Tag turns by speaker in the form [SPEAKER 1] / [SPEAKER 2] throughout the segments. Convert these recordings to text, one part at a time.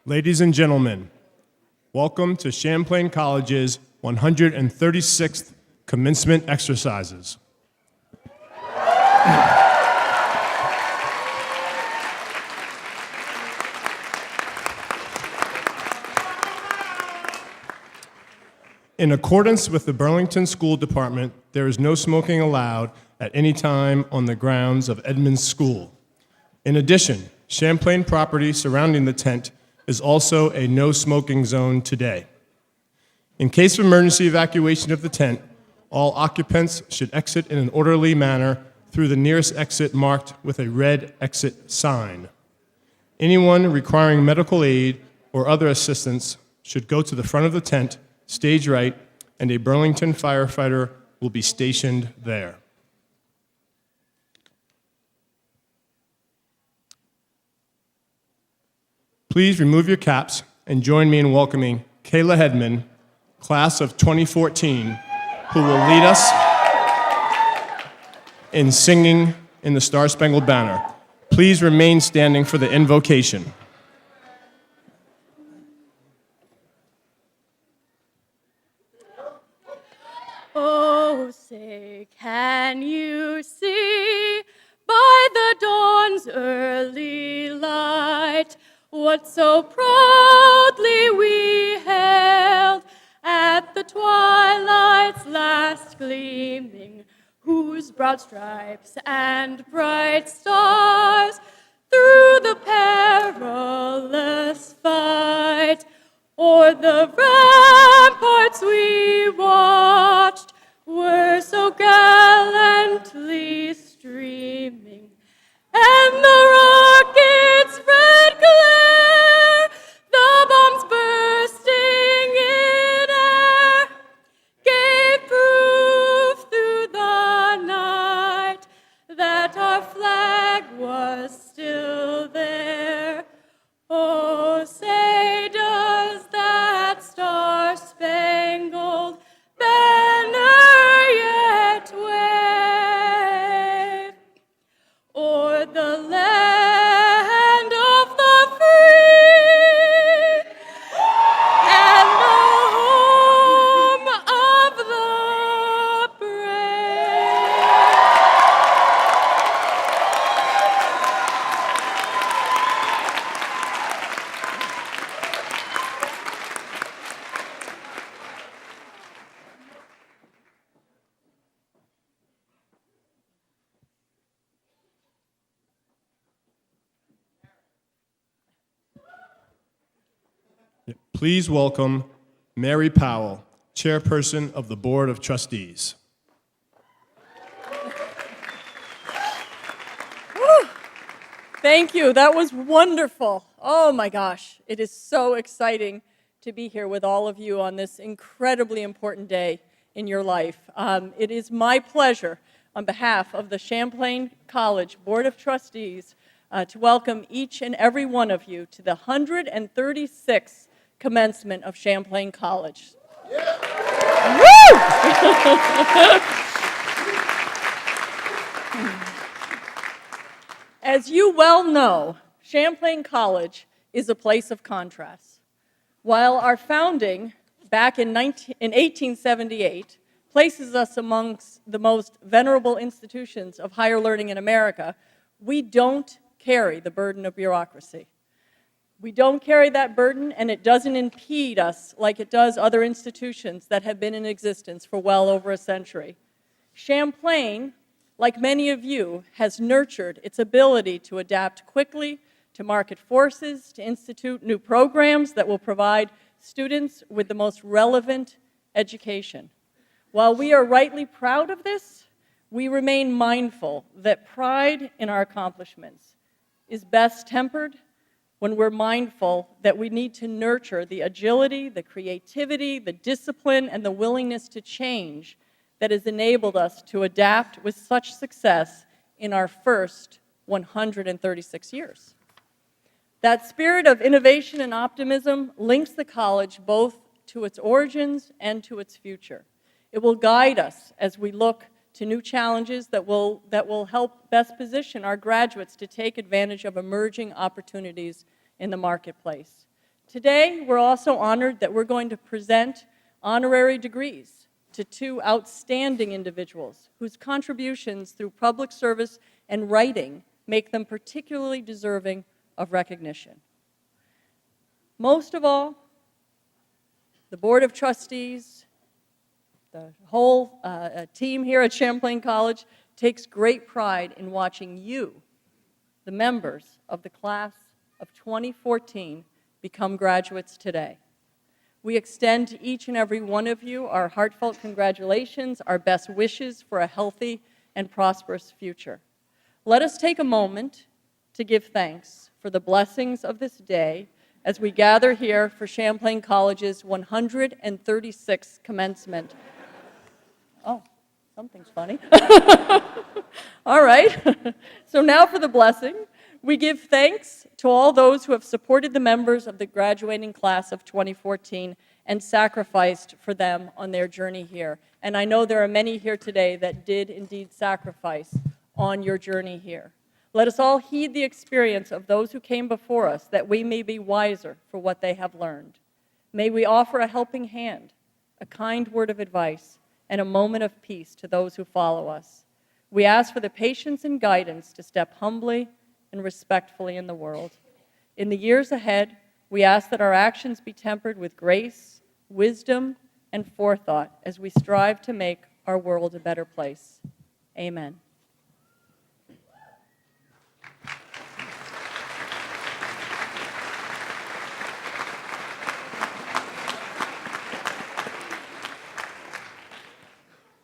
[SPEAKER 1] Ladies and gentlemen, welcome to Champlain College's 136th Commencement exercises. In accordance with the Burlington School Department, there is no smoking allowed at any time on the grounds of Edmonds School. In addition, Champlain property surrounding the tent is also a no smoking zone today. In case of emergency evacuation of the tent, all occupants should exit in an orderly manner through the nearest exit marked with a red exit sign. Anyone requiring medical aid or other assistance should go to the front of the tent, stage right, and a Burlington firefighter will be stationed there. Please remove your caps and join me in welcoming Kayla Hedman, class of 2014, who will lead us in singing in the Star-Spangled Banner. Please remain standing for the invocation.
[SPEAKER 2] Oh, say, can you see by the dawn's early light what so proudly we hailed at the twilight's last gleaming, whose broad stripes and bright stars through the perilous fight o'er the ramparts we watched were so gallantly streaming, and the rockets' red glare, the bombs bursting in air, gave proof through the night that our flag was still there. Oh, say does that star-spangled banner yet wave o'er the land of the free and the home of the brave?
[SPEAKER 1] Please welcome Mary Powell, Chairperson of the Board of Trustees.
[SPEAKER 3] Whew. Thank you. That was wonderful. Oh my gosh. It is so exciting to be here with all of you on this incredibly important day in your life. It is my pleasure, on behalf of the Champlain College Board of Trustees, to welcome each and every one of you to the 136th Commencement of Champlain College. Yeah. Woo! As you well know, Champlain College is a place of contrasts. While our founding back in 1878 places us amongst the most venerable institutions of higher learning in America, we don't carry the burden of bureaucracy. We don't carry that burden, and it doesn't impede us like it does other institutions that have been in existence for well over a century. Champlain, like many of you, has nurtured its ability to adapt quickly to market forces, to institute new programs that will provide students with the most relevant education. While we are rightly proud of this, we remain mindful that pride in our accomplishments is best tempered when we're mindful that we need to nurture the agility, the creativity, the discipline, and the willingness to change that has enabled us to adapt with such success in our first 136 years. That spirit of innovation and optimism links the college both to its origins and to its future. It will guide us as we look to new challenges that will help best position our graduates to take advantage of emerging opportunities in the marketplace. Today, we're also honored that we're going to present honorary degrees to two outstanding individuals whose contributions through public service and writing make them particularly deserving of recognition. Most of all, the Board of Trustees, the whole team here at Champlain College takes great pride in watching you, the members of the class of 2014, become graduates today. We extend to each and every one of you our heartfelt congratulations, our best wishes for a healthy and prosperous future. Let us take a moment to give thanks for the blessings of this day as we gather here for Champlain College's 136th commencement. Oh, something's funny. All right. So now for the blessing. We give thanks to all those who have supported the members of the graduating class of 2014 and sacrificed for them on their journey here. And I know there are many here today that did indeed sacrifice on your journey here. Let us all heed the experience of those who came before us, that we may be wiser for what they have learned. May we offer a helping hand, a kind word of advice, and a moment of peace to those who follow us. We ask for the patience and guidance to step humbly and respectfully in the world. In the years ahead, we ask that our actions be tempered with grace, wisdom, and forethought as we strive to make our world a better place. Amen.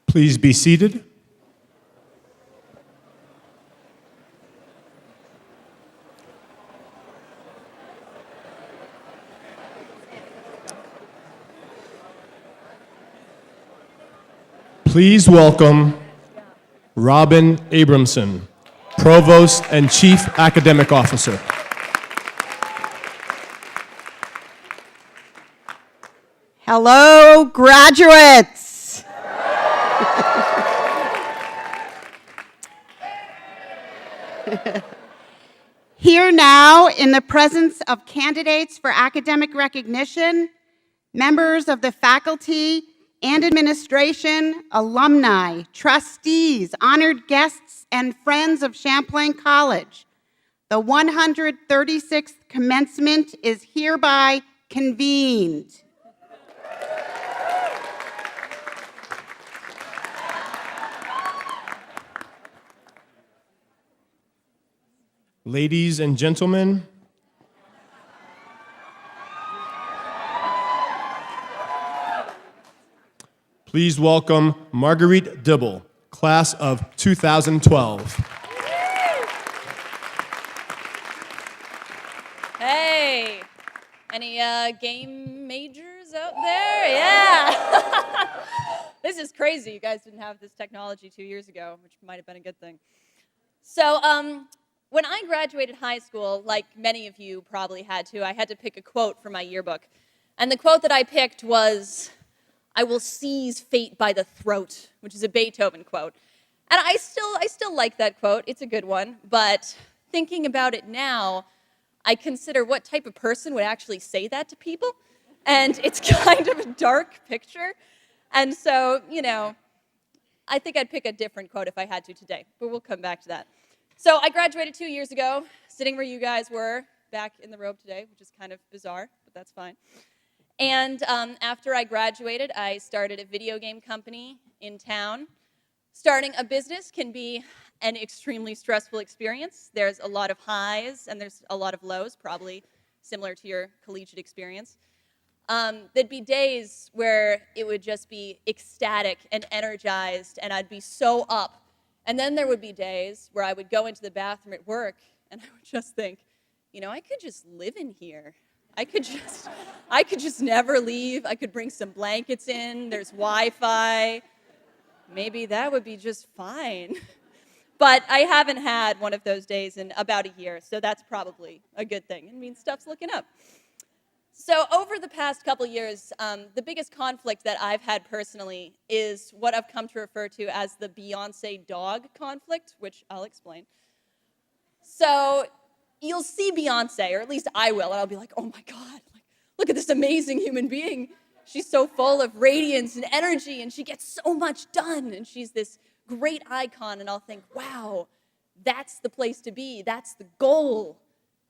[SPEAKER 1] Please be seated. Please welcome Robin Abramson, Provost and Chief Academic Officer.
[SPEAKER 4] Hello, graduates. Here now, in the presence of candidates for academic recognition, members of the faculty and administration, alumni, trustees, honored guests, and friends of Champlain College, the 136th commencement is hereby convened.
[SPEAKER 1] Ladies and gentlemen, please welcome Marguerite Dibble, class of 2012.
[SPEAKER 2] Hey, any game majors out there? Yeah. This is crazy. You guys didn't have this technology 2 years ago, which might have been a good thing. So, when I graduated high school, like many of you probably had to, I had to pick a quote for my yearbook. And the quote that I picked was, "I will seize fate by the throat," which is a Beethoven quote. And I still like that quote. It's a good one. But thinking about it now, I consider what type of person would actually say that to people. And it's kind of a dark picture. And so, I think I'd pick a different quote if I had to today. But we'll come back to that. So I graduated 2 years ago, sitting where you guys were, back in the robe today, which is kind of bizarre, but that's fine. And after I graduated, I started a video game company in town. Starting a business can be an extremely stressful experience. There's a lot of highs and there's a lot of lows, probably similar to your collegiate experience. There'd be days where it would just be ecstatic and energized, and I'd be so up. And then there would be days where I would go into the bathroom at work, and I would just think, I could just live in here. I could just never leave. I could bring some blankets in. There's Wi-Fi. Maybe that would be just fine. But I haven't had one of those days in about a year, so that's probably a good thing. It means stuff's looking up. So over the past couple years, the biggest conflict that I've had personally is what I've come to refer to as the Beyonce dog conflict, which I'll explain. So you'll see Beyonce, or at least I will, and I'll be like, oh my God, look at this amazing human being. She's so full of radiance and energy, and she gets so much done, and she's this great icon, and I'll think, wow, that's the place to be, that's the goal.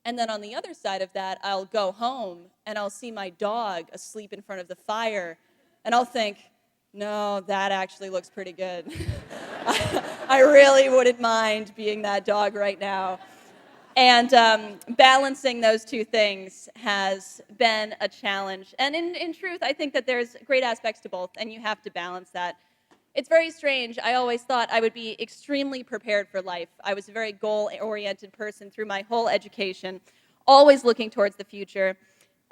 [SPEAKER 2] And then on the other side of that, I'll go home, and I'll see my dog asleep in front of the fire, and I'll think, no, that actually looks pretty good. I really wouldn't mind being that dog right now. And balancing those two things has been a challenge. And in truth, I think that there's great aspects to both, and you have to balance that. It's very strange. I always thought I would be extremely prepared for life. I was a very goal-oriented person through my whole education, always looking towards the future.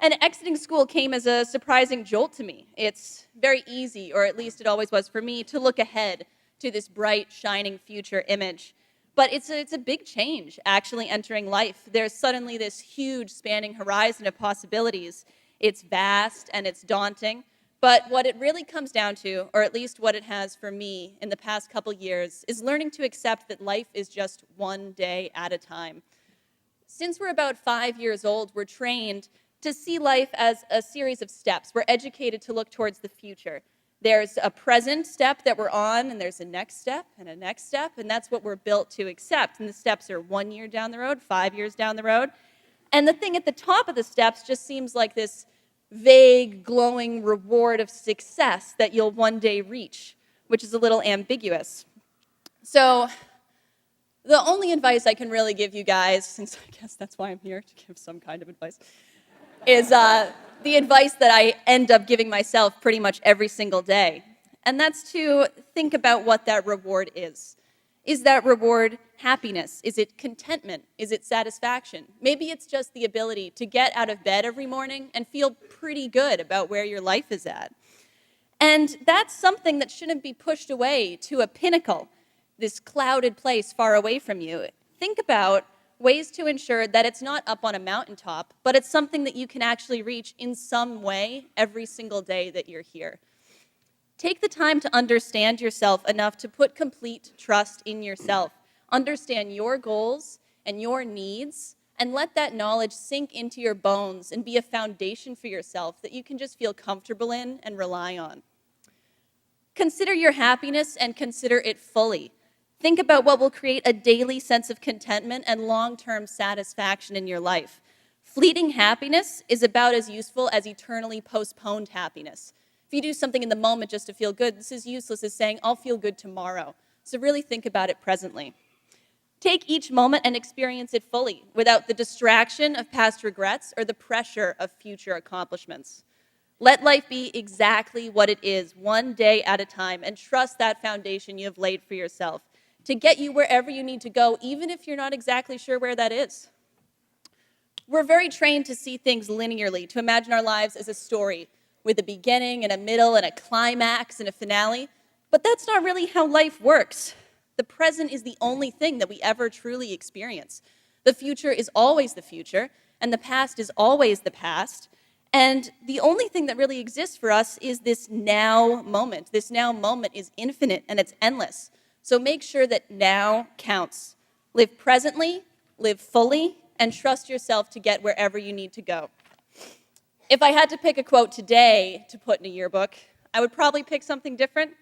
[SPEAKER 2] And exiting school came as a surprising jolt to me. It's very easy, or at least it always was for me, to look ahead to this bright, shining future image. But it's a big change, actually, entering life. There's suddenly this huge spanning horizon of possibilities. It's vast and it's daunting. But what it really comes down to, or at least what it has for me in the past couple years, is learning to accept that life is just one day at a time. Since we're about 5 years old, we're trained to see life as a series of steps. We're educated to look towards the future. There's a present step that we're on, and there's a next step, and that's what we're built to accept. And the steps are 1 year down the road, 5 years down the road. And the thing at the top of the steps just seems like this vague, glowing reward of success that you'll one day reach, which is a little ambiguous. So the only advice I can really give you guys, since I guess that's why I'm here, to give some kind of advice, is the advice that I end up giving myself pretty much every single day. And that's to think about what that reward is. Is that reward happiness? Is it contentment? Is it satisfaction? Maybe it's just the ability to get out of bed every morning and feel pretty good about where your life is at. And that's something that shouldn't be pushed away to a pinnacle, this clouded place far away from you. Think about ways to ensure that it's not up on a mountaintop, but it's something that you can actually reach in some way every single day that you're here. Take the time to understand yourself enough to put complete trust in yourself. Understand your goals and your needs, and let that knowledge sink into your bones and be a foundation for yourself that you can just feel comfortable in and rely on. Consider your happiness and consider it fully. Think about what will create a daily sense of contentment and long-term satisfaction in your life. Fleeting happiness is about as useful as eternally postponed happiness. If you do something in the moment just to feel good, this is useless as saying, I'll feel good tomorrow. So really think about it presently. Take each moment and experience it fully, without the distraction of past regrets or the pressure of future accomplishments. Let life be exactly what it is, one day at a time, and trust that foundation you have laid for yourself to get you wherever you need to go, even if you're not exactly sure where that is. We're very trained to see things linearly, to imagine our lives as a story with a beginning and a middle and a climax and a finale, but that's not really how life works. The present is the only thing that we ever truly experience. The future is always the future, and the past is always the past, and the only thing that really exists for us is this now moment. This now moment is infinite and it's endless. So make sure that now counts. Live presently, live fully, and trust yourself to get wherever you need to go. If I had to pick a quote today to put in a yearbook, I would probably pick something different.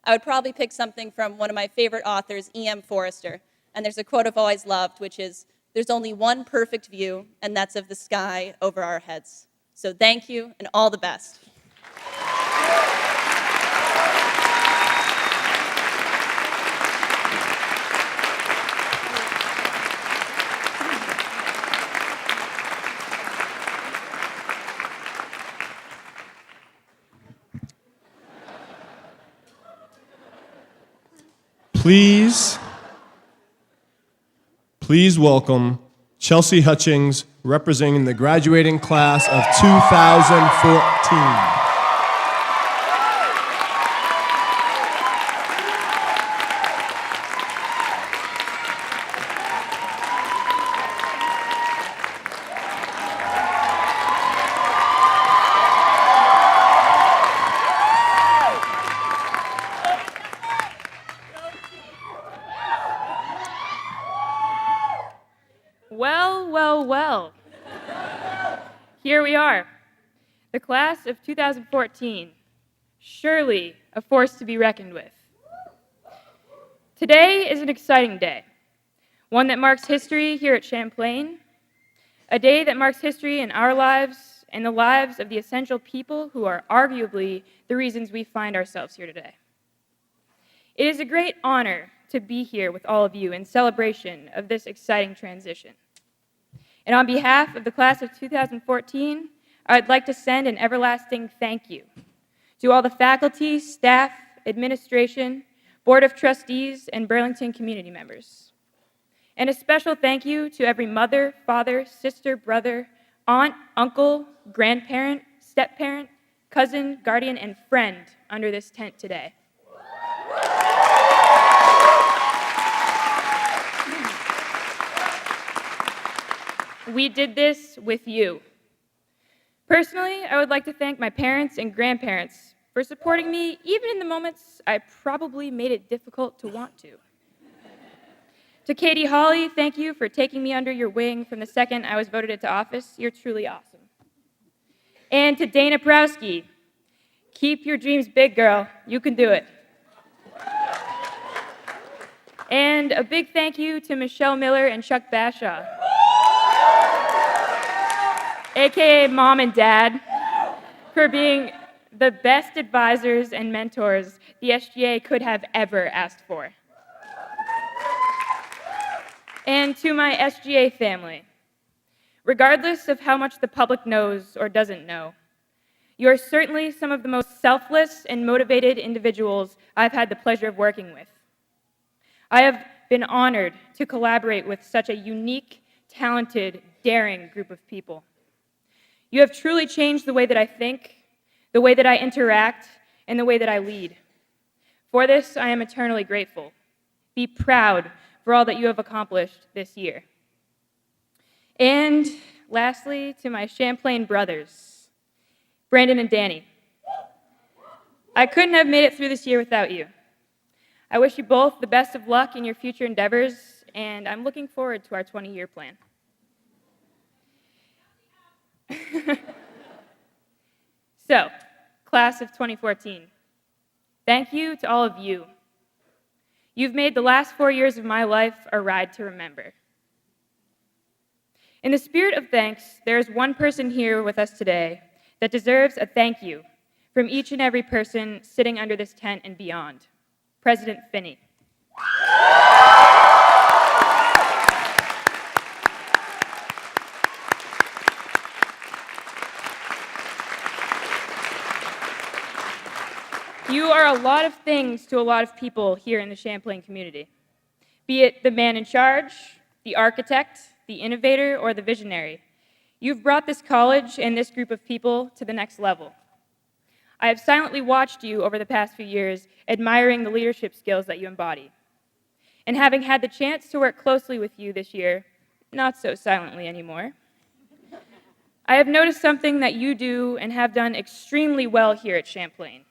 [SPEAKER 2] I would probably pick something from one of my favorite authors, E.M. Forrester. And there's a quote I've always loved, which is, "There's only one perfect view, and that's of the sky over our heads." So thank you, and all the best.
[SPEAKER 1] Please welcome Chelsea Hutchings, representing the graduating class of 2014.
[SPEAKER 5] Well, well, well. Here we are. the class of 2014, surely a force to be reckoned with. Today is an exciting day, one that marks history here at Champlain, a day that marks history in our lives and the lives of the essential people who are arguably the reasons we find ourselves here today. It is a great honor to be here with all of you in celebration of this exciting transition. And on behalf of the class of 2014, I'd like to send an everlasting thank you to all the faculty, staff, administration, Board of Trustees, and Burlington community members. And a special thank you to every mother, father, sister, brother, aunt, uncle, grandparent, step-parent, cousin, guardian, and friend under this tent today. We did this with you. Personally, I would like to thank my parents and grandparents for supporting me even in the moments I probably made it difficult to want to. To Katie Hawley, thank you for taking me under your wing from the second I was voted into office. You're truly awesome. And to Dana Prowski, keep your dreams big, girl. You can do it. And a big thank you to Michelle Miller and Chuck Bashaw, AKA Mom and Dad, for being the best advisors and mentors the SGA could have ever asked for. And to my SGA family, regardless of how much the public knows or doesn't know, you are certainly some of the most selfless and motivated individuals I've had the pleasure of working with. I have been honored to collaborate with such a unique, talented, daring group of people. You have truly changed the way that I think, the way that I interact, and the way that I lead. For this, I am eternally grateful. Be proud for all that you have accomplished this year. And lastly, to my Champlain brothers, Brandon and Danny. I couldn't have made it through this year without you. I wish you both the best of luck in your future endeavors, and I'm looking forward to our 20-year plan. So, class of 2014, thank you to all of you. You've made the last 4 years of my life a ride to remember. In the spirit of thanks, there is one person here with us today that deserves a thank you from each and every person sitting under this tent and beyond, President Finney. You are a lot of things to a lot of people here in the Champlain community, be it the man in charge, the architect, the innovator, or the visionary. You've brought this college and this group of people to the next level. I have silently watched you over the past few years, admiring the leadership skills that you embody. And having had the chance to work closely with you this year, not so silently anymore, I have noticed something that you do and have done extremely well here at Champlain,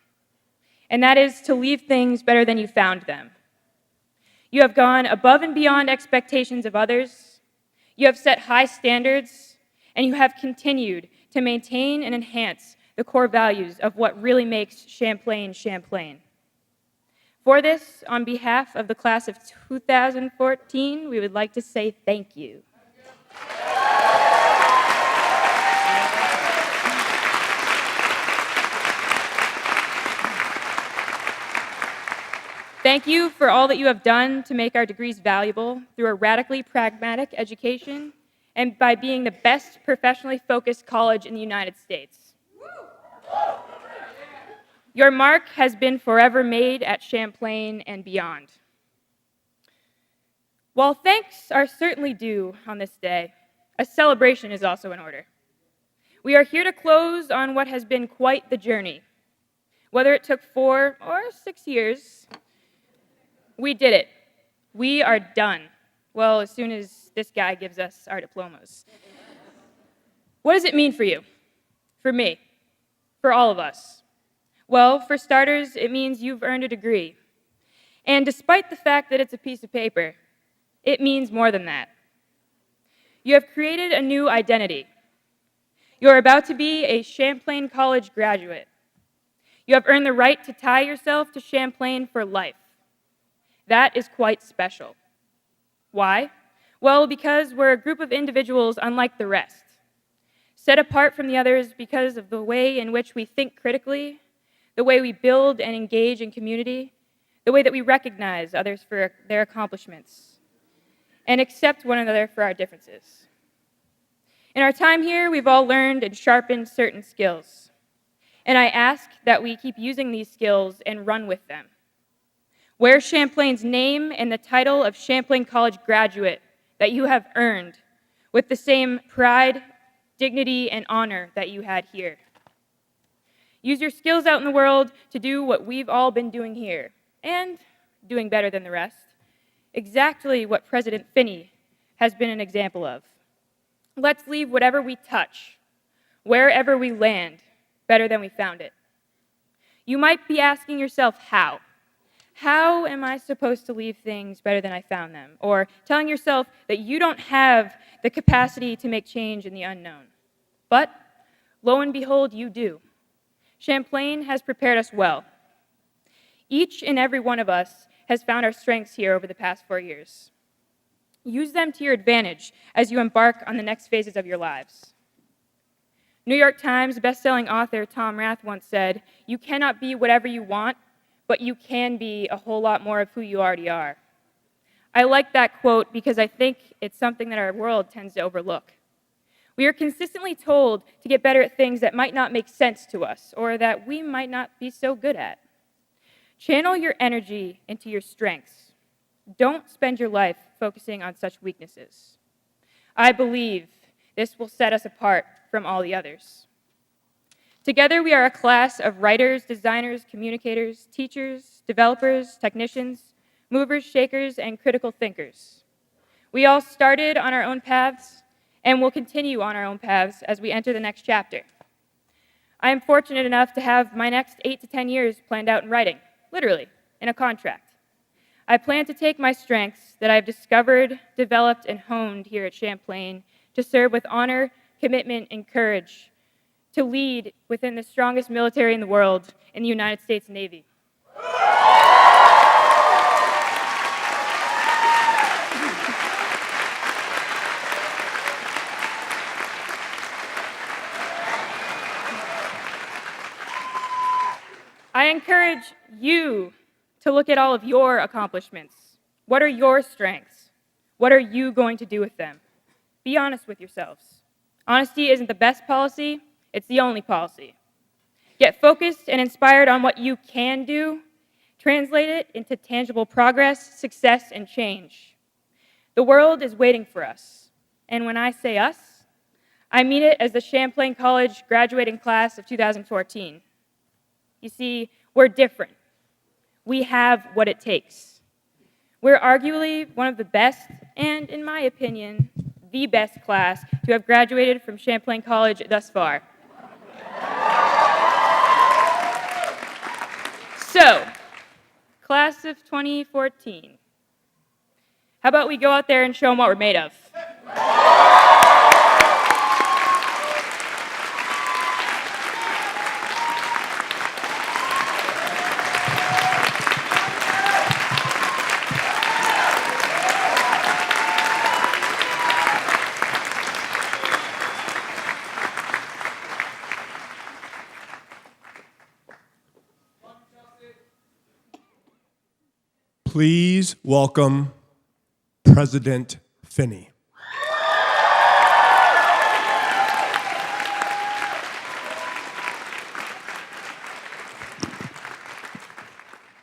[SPEAKER 5] and that is to leave things better than you found them. You have gone above and beyond expectations of others, you have set high standards, and you have continued to maintain and enhance the core values of what really makes Champlain, Champlain. For this, on behalf of the class of 2014, we would like to say thank you. Thank you for all that you have done to make our degrees valuable through a radically pragmatic education and by being the best professionally focused college in the United States. Your mark has been forever made at Champlain and beyond. While thanks are certainly due on this day, a celebration is also in order. We are here to close on what has been quite the journey. Whether it took 4 or 6 years, we did it. We are done. Well, as soon as this guy gives us our diplomas. What does it mean for you? For me? For all of us? Well, for starters, it means you've earned a degree. And despite the fact that it's a piece of paper, it means more than that. You have created a new identity. You are about to be a Champlain College graduate. You have earned the right to tie yourself to Champlain for life. That is quite special. Why? Well, because we're a group of individuals unlike the rest, set apart from the others because of the way in which we think critically, the way we build and engage in community, the way that we recognize others for their accomplishments, and accept one another for our differences. In our time here, we've all learned and sharpened certain skills, and I ask that we keep using these skills and run with them. Wear Champlain's name and the title of Champlain College graduate that you have earned with the same pride, dignity, and honor that you had here. Use your skills out in the world to do what we've all been doing here, and doing better than the rest, exactly what President Finney has been an example of. Let's leave whatever we touch, wherever we land, better than we found it. You might be asking yourself, how? How am I supposed to leave things better than I found them? Or telling yourself that you don't have the capacity to make change in the unknown. But, lo and behold, you do. Champlain has prepared us well. Each and every one of us has found our strengths here over the past 4 years. Use them to your advantage as you embark on the next phases of your lives. New York Times bestselling author Tom Rath once said, "You cannot be whatever you want, but you can be a whole lot more of who you already are." I like that quote because I think it's something that our world tends to overlook. We are consistently told to get better at things that might not make sense to us or that we might not be so good at. Channel your energy into your strengths. Don't spend your life focusing on such weaknesses. I believe this will set us apart from all the others. Together, we are a class of writers, designers, communicators, teachers, developers, technicians, movers, shakers, and critical thinkers. We all started on our own paths and will continue on our own paths as we enter the next chapter. I am fortunate enough to have my next 8 to 10 years planned out in writing, literally, in a contract. I plan to take my strengths that I've discovered, developed, and honed here at Champlain to serve with honor, commitment, and courage, to lead within the strongest military in the world, in the United States Navy. I encourage you to look at all of your accomplishments. What are your strengths? What are you going to do with them? Be honest with yourselves. Honesty isn't the best policy, it's the only policy. Get focused and inspired on what you can do. Translate it into tangible progress, success, and change. The world is waiting for us. And when I say us, I mean it as the Champlain College graduating class of 2014. You see, we're different. We have what it takes. We're arguably one of the best, and in my opinion, the best class to have graduated from Champlain College thus far. So, class of 2014. How about we go out there and show them what we're made of?
[SPEAKER 1] Please welcome President Finney.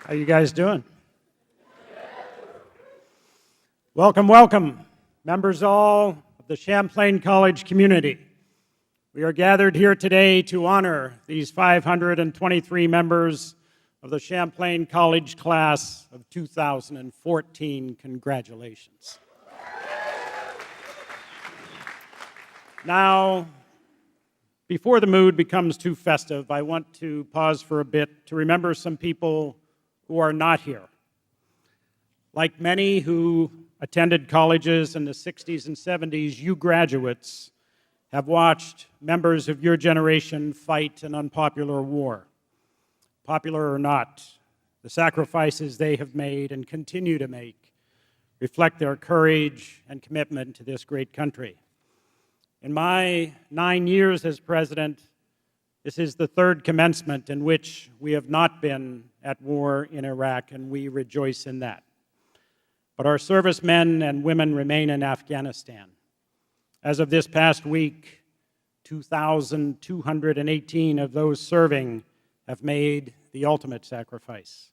[SPEAKER 6] How you guys doing? Welcome, welcome, members all of the Champlain College community. We are gathered here today to honor these 523 members of the Champlain College class of 2014. Congratulations. Now, before the mood becomes too festive, I want to pause for a bit to remember some people who are not here. Like many who attended colleges in the 60s and 70s, you graduates have watched members of your generation fight an unpopular war. Popular or not, the sacrifices they have made and continue to make reflect their courage and commitment to this great country. In my 9 years as president, this is the third commencement in which we have not been at war in Iraq, and we rejoice in that. But our servicemen and women remain in Afghanistan. As of this past week, 2,218 of those serving have made the ultimate sacrifice.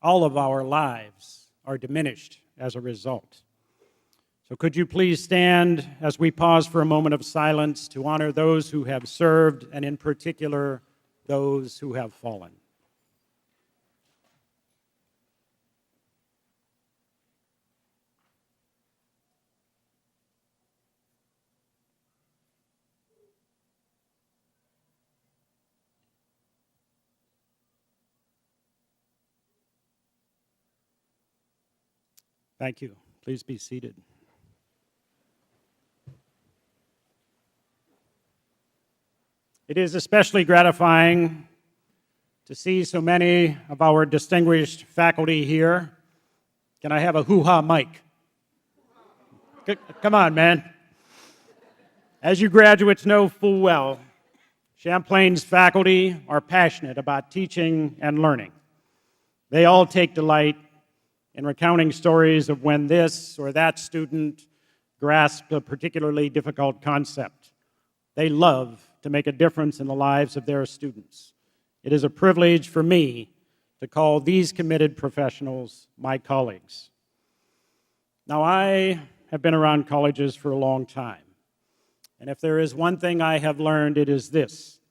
[SPEAKER 6] All of our lives are diminished as a result. So could you please stand as we pause for a moment of silence to honor those who have served, and in particular, those who have fallen. Thank you. Please be seated. It is especially gratifying to see so many of our distinguished faculty here. Can I have a hoo-ha mic? Come on, man. As you graduates know full well, Champlain's faculty are passionate about teaching and learning. They all take delight in recounting stories of when this or that student grasped a particularly difficult concept. They love to make a difference in the lives of their students. It is a privilege for me to call these committed professionals my colleagues. Now, I have been around colleges for a long time, and if there is one thing I have learned, it is this: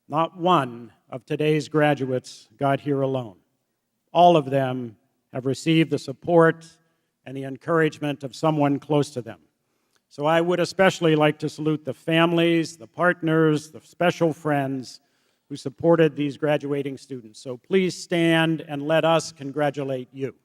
[SPEAKER 6] not one of today's graduates got here alone. All of them have received the support and the encouragement of someone close to them. So I would especially like to salute the families, the partners, the special friends who supported these graduating students. So please stand and let us congratulate you.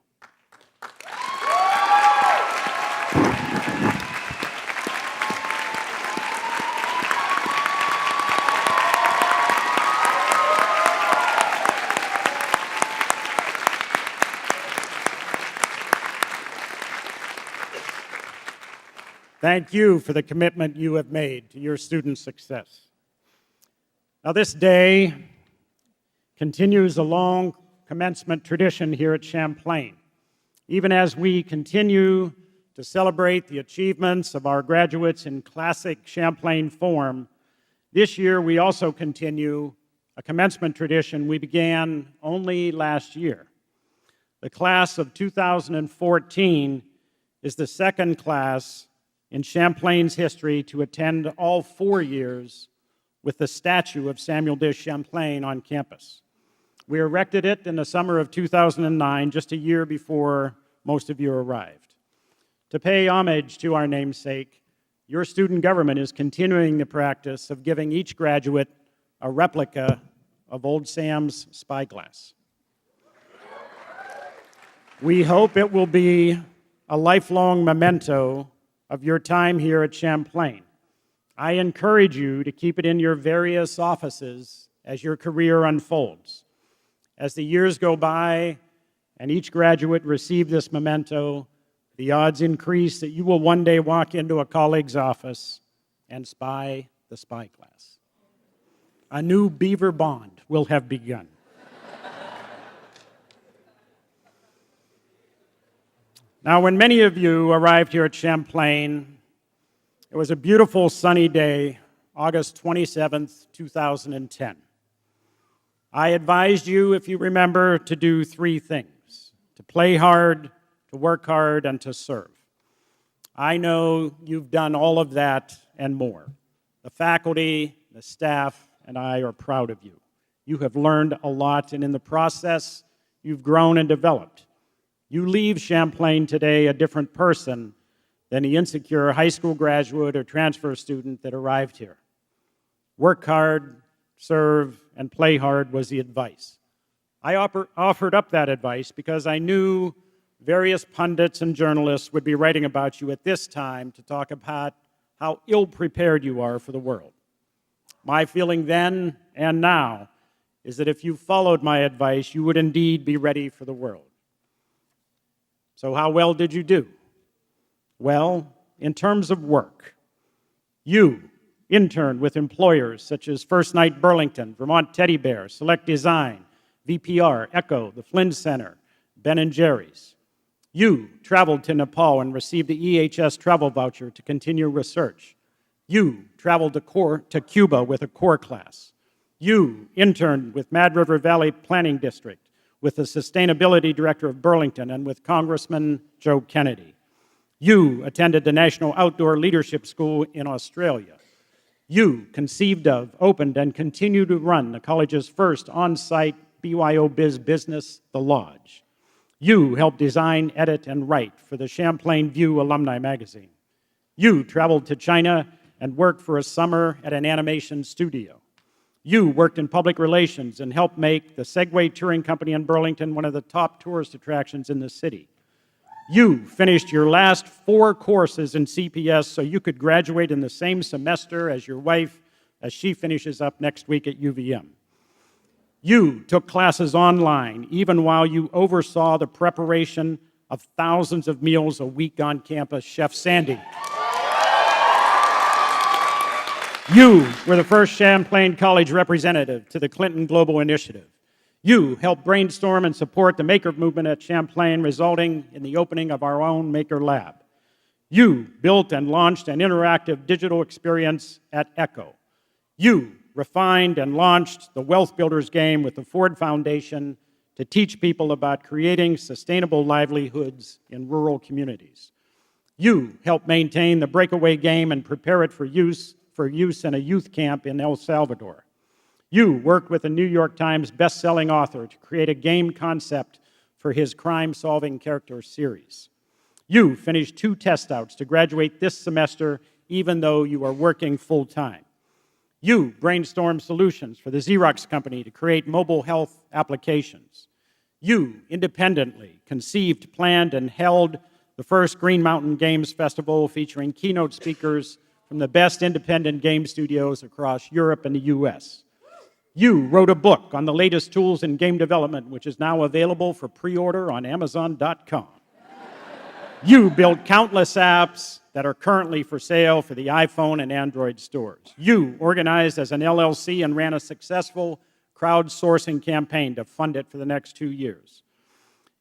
[SPEAKER 6] Thank you for the commitment you have made to your students' success. Now, this day continues a long commencement tradition here at Champlain. Even as we continue to celebrate the achievements of our graduates in classic Champlain form, this year we also continue a commencement tradition we began only last year. The class of 2014 is the second class in Champlain's history to attend all 4 years with the statue of Samuel de Champlain on campus. We erected it in the summer of 2009, just a year before most of you arrived. To pay homage to our namesake, your student government is continuing the practice of giving each graduate a replica of Old Sam's spyglass. We hope it will be a lifelong memento of your time here at Champlain. I encourage you to keep it in your various offices as your career unfolds. As the years go by and each graduate receives this memento, the odds increase that you will one day walk into a colleague's office and spy the spyglass. A new beaver bond will have begun. Now, when many of you arrived here at Champlain, it was a beautiful sunny day, August 27th, 2010. I advised you, if you remember, to do 3 things: to play hard, to work hard, and to serve. I know you've done all of that and more. The faculty, the staff, and I are proud of you. You have learned a lot, and in the process, you've grown and developed. You leave Champlain today a different person than the insecure high school graduate or transfer student that arrived here. Work hard, serve, and play hard was the advice. I offered up that advice because I knew various pundits and journalists would be writing about you at this time to talk about how ill-prepared you are for the world. My feeling then and now is that if you followed my advice, you would indeed be ready for the world. So how well did you do? Well, in terms of work, you interned with employers such as First Night Burlington, Vermont Teddy Bear, Select Design, VPR, Echo, the Flynn Center, Ben & Jerry's. You traveled to Nepal and received the EHS travel voucher to continue research. You traveled to Cuba with a core class. You interned with Mad River Valley Planning District, with the Sustainability Director of Burlington, and with Congressman Joe Kennedy. You attended the National Outdoor Leadership School in Australia. You conceived of, opened, and continue to run the college's first on-site BYO Biz business, The Lodge. You helped design, edit, and write for the Champlain View Alumni magazine. You traveled to China and worked for a summer at an animation studio. You worked in public relations and helped make the Segway Touring Company in Burlington one of the top tourist attractions in the city. You finished your last 4 courses in CPS so you could graduate in the same semester as your wife as she finishes up next week at UVM. You took classes online even while you oversaw the preparation of thousands of meals a week on campus, Chef Sandy. You were the first Champlain College representative to the Clinton Global Initiative. You helped brainstorm and support the Maker movement at Champlain, resulting in the opening of our own Maker Lab. You built and launched an interactive digital experience at Echo. You refined and launched the Wealth Builders game with the Ford Foundation to teach people about creating sustainable livelihoods in rural communities. You helped maintain the breakaway game and prepare it for use in a youth camp in El Salvador. You worked with a New York Times best-selling author to create a game concept for his crime-solving character series. You finished 2 test outs to graduate this semester, even though you are working full-time. You brainstormed solutions for the Xerox company to create mobile health applications. You independently conceived, planned, and held the first Green Mountain Games Festival featuring keynote speakers from the best independent game studios across Europe and the US. You wrote a book on the latest tools in game development, which is now available for pre-order on Amazon.com. You built countless apps that are currently for sale for the iPhone and Android stores. You organized as an LLC and ran a successful crowdsourcing campaign to fund it for the next 2 years.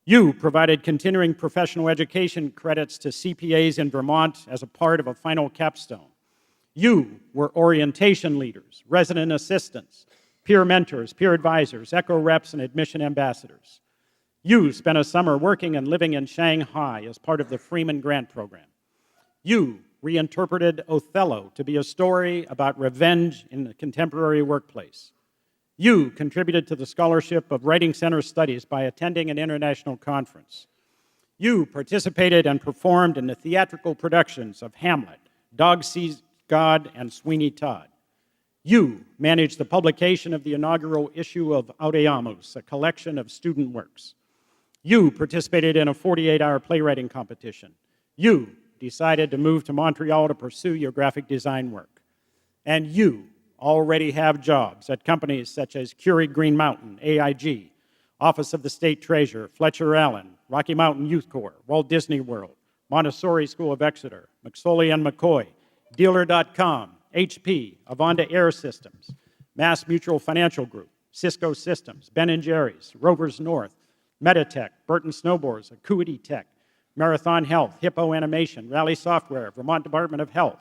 [SPEAKER 6] You provided continuing professional education credits to CPAs in Vermont as a part of a final capstone. You were orientation leaders, resident assistants, peer mentors, peer advisors, ECHO reps, and admission ambassadors. You spent a summer working and living in Shanghai as part of the Freeman Grant Program. You reinterpreted Othello to be a story about revenge in the contemporary workplace. You contributed to the scholarship of Writing Center Studies by attending an international conference. You participated and performed in the theatrical productions of Hamlet, Dog Sees God, and Sweeney Todd. You managed the publication of the inaugural issue of Audeamus, a collection of student works. You participated in a 48-hour playwriting competition. You decided to move to Montreal to pursue your graphic design work. And you already have jobs at companies such as Curie Green Mountain, AIG, Office of the State Treasurer, Fletcher Allen, Rocky Mountain Youth Corps, Walt Disney World, Montessori School of Exeter, McSorley and McCoy, Dealer.com, HP, Avonda Air Systems, Mass Mutual Financial Group, Cisco Systems, Ben & Jerry's, Rovers North, Meditech, Burton Snowboards, Acuity Tech, Marathon Health, Hippo Animation, Rally Software, Vermont Department of Health,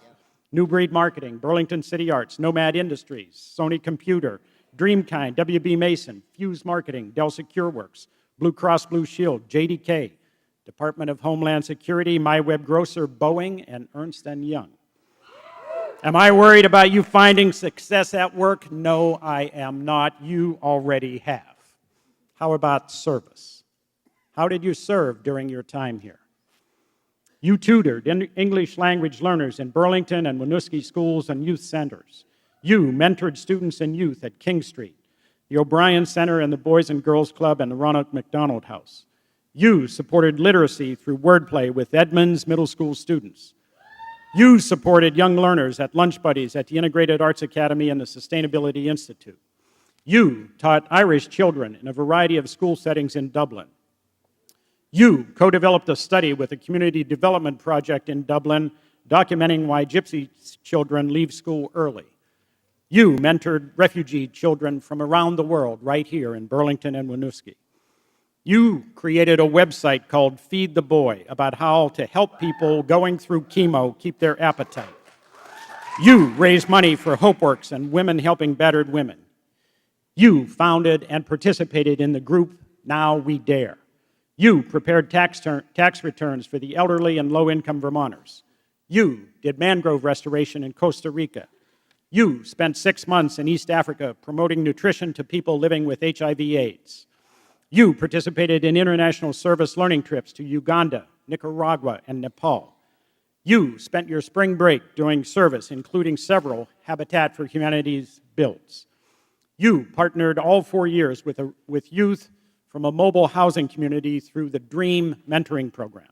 [SPEAKER 6] New Breed Marketing, Burlington City Arts, Nomad Industries, Sony Computer, Dreamkind, WB Mason, Fuse Marketing, Dell SecureWorks, Blue Cross Blue Shield, JDK, Department of Homeland Security, MyWeb Grocer, Boeing, and Ernst & Young. Am I worried about you finding success at work? No, I am not. You already have. How about service? How did you serve during your time here? You tutored English language learners in Burlington and Winooski schools and youth centers. You mentored students and youth at King Street, the O'Brien Center and the Boys and Girls Club and the Ronald McDonald House. You supported literacy through wordplay with Edmonds Middle School students. You supported young learners at Lunch Buddies at the Integrated Arts Academy and the Sustainability Institute. You taught Irish children in a variety of school settings in Dublin. You co-developed a study with a community development project in Dublin documenting why Gypsy children leave school early. You mentored refugee children from around the world right here in Burlington and Winooski. You created a website called Feed the Boy about how to help people going through chemo keep their appetite. You raised money for HopeWorks and Women Helping Battered Women. You founded and participated in the group Now We Dare. You prepared tax returns for the elderly and low-income Vermonters. You did mangrove restoration in Costa Rica. You spent 6 months in East Africa promoting nutrition to people living with HIV/AIDS. You participated in international service learning trips to Uganda, Nicaragua, and Nepal. You spent your spring break doing service, including several Habitat for Humanity's builds. You partnered all 4 years with youth from a mobile housing community through the DREAM mentoring program.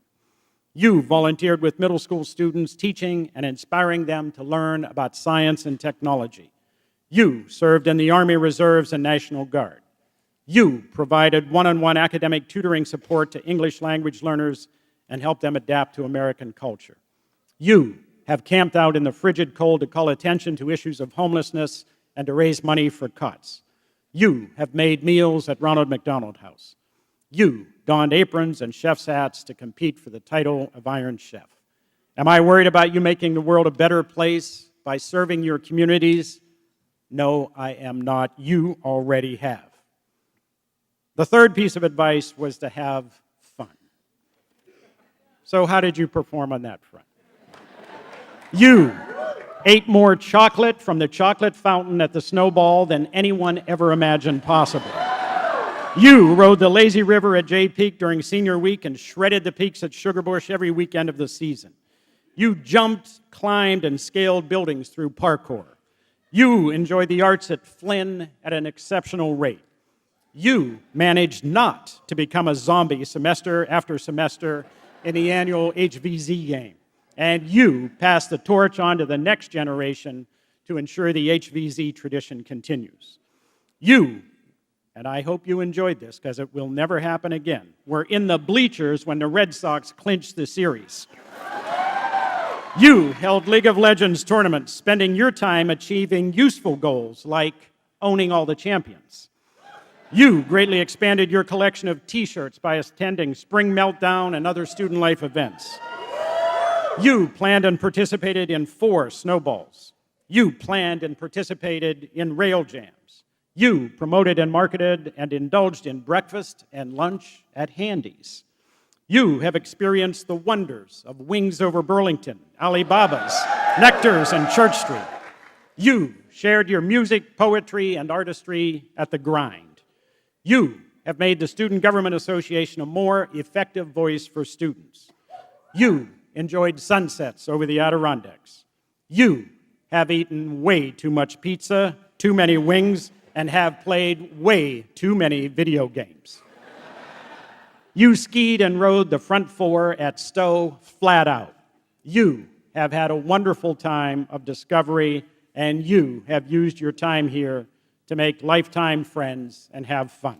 [SPEAKER 6] You volunteered with middle school students, teaching and inspiring them to learn about science and technology. You served in the Army Reserves and National Guard. You provided one-on-one academic tutoring support to English language learners and helped them adapt to American culture. You have camped out in the frigid cold to call attention to issues of homelessness and to raise money for COTS. You have made meals at Ronald McDonald House. You donned aprons and chef's hats to compete for the title of Iron Chef. Am I worried about you making the world a better place by serving your communities? No, I am not. You already have. The third piece of advice was to have fun. So how did you perform on that front? You ate more chocolate from the chocolate fountain at the Snowball than anyone ever imagined possible. You rode the lazy river at Jay Peak during senior week and shredded the peaks at Sugarbush every weekend of the season. You jumped, climbed, and scaled buildings through parkour. You enjoyed the arts at Flynn at an exceptional rate. You managed not to become a zombie semester after semester in the annual HVZ game. And you passed the torch on to the next generation to ensure the HVZ tradition continues. You, and I hope you enjoyed this because it will never happen again, were in the bleachers when the Red Sox clinched the series. You held League of Legends tournaments, spending your time achieving useful goals like owning all the champions. You greatly expanded your collection of t-shirts by attending Spring Meltdown and other student life events. You planned and participated in 4 snowballs. You planned and participated in rail jams. You promoted and marketed and indulged in breakfast and lunch at Handy's. You have experienced the wonders of Wings Over Burlington, Alibaba's, Nectar's, and Church Street. You shared your music, poetry, and artistry at the Grind. You have made the Student Government Association a more effective voice for students. You enjoyed sunsets over the Adirondacks. You have eaten way too much pizza, too many wings, and have played way too many video games. You skied and rode the front 4 at Stowe flat out. You have had a wonderful time of discovery, and you have used your time here to make lifetime friends and have fun.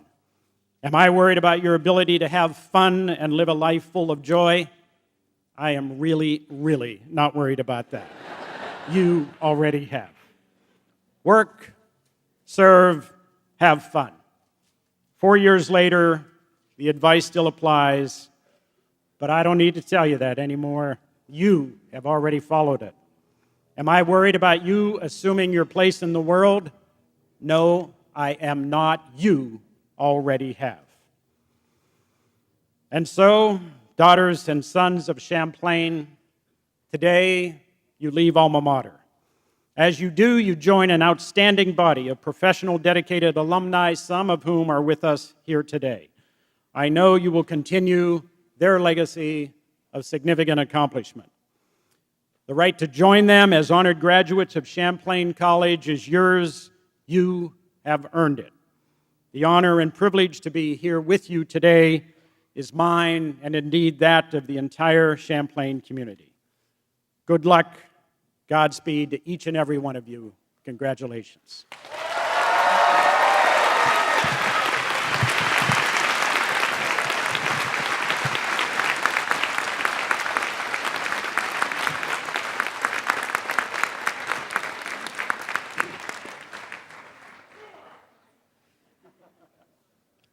[SPEAKER 6] Am I worried about your ability to have fun and live a life full of joy? I am really, really not worried about that. You already have. Work, serve, have fun. 4 years later, the advice still applies, but I don't need to tell you that anymore. You have already followed it. Am I worried about you assuming your place in the world? No, I am not. You already have. And so, daughters and sons of Champlain, today you leave alma mater. As you do, you join an outstanding body of professional, dedicated alumni, some of whom are with us here today. I know you will continue their legacy of significant accomplishment. The right to join them as honored graduates of Champlain College is yours. You have earned it. The honor and privilege to be here with you today is mine and indeed that of the entire Champlain community. Good luck, Godspeed to each and every one of you. Congratulations.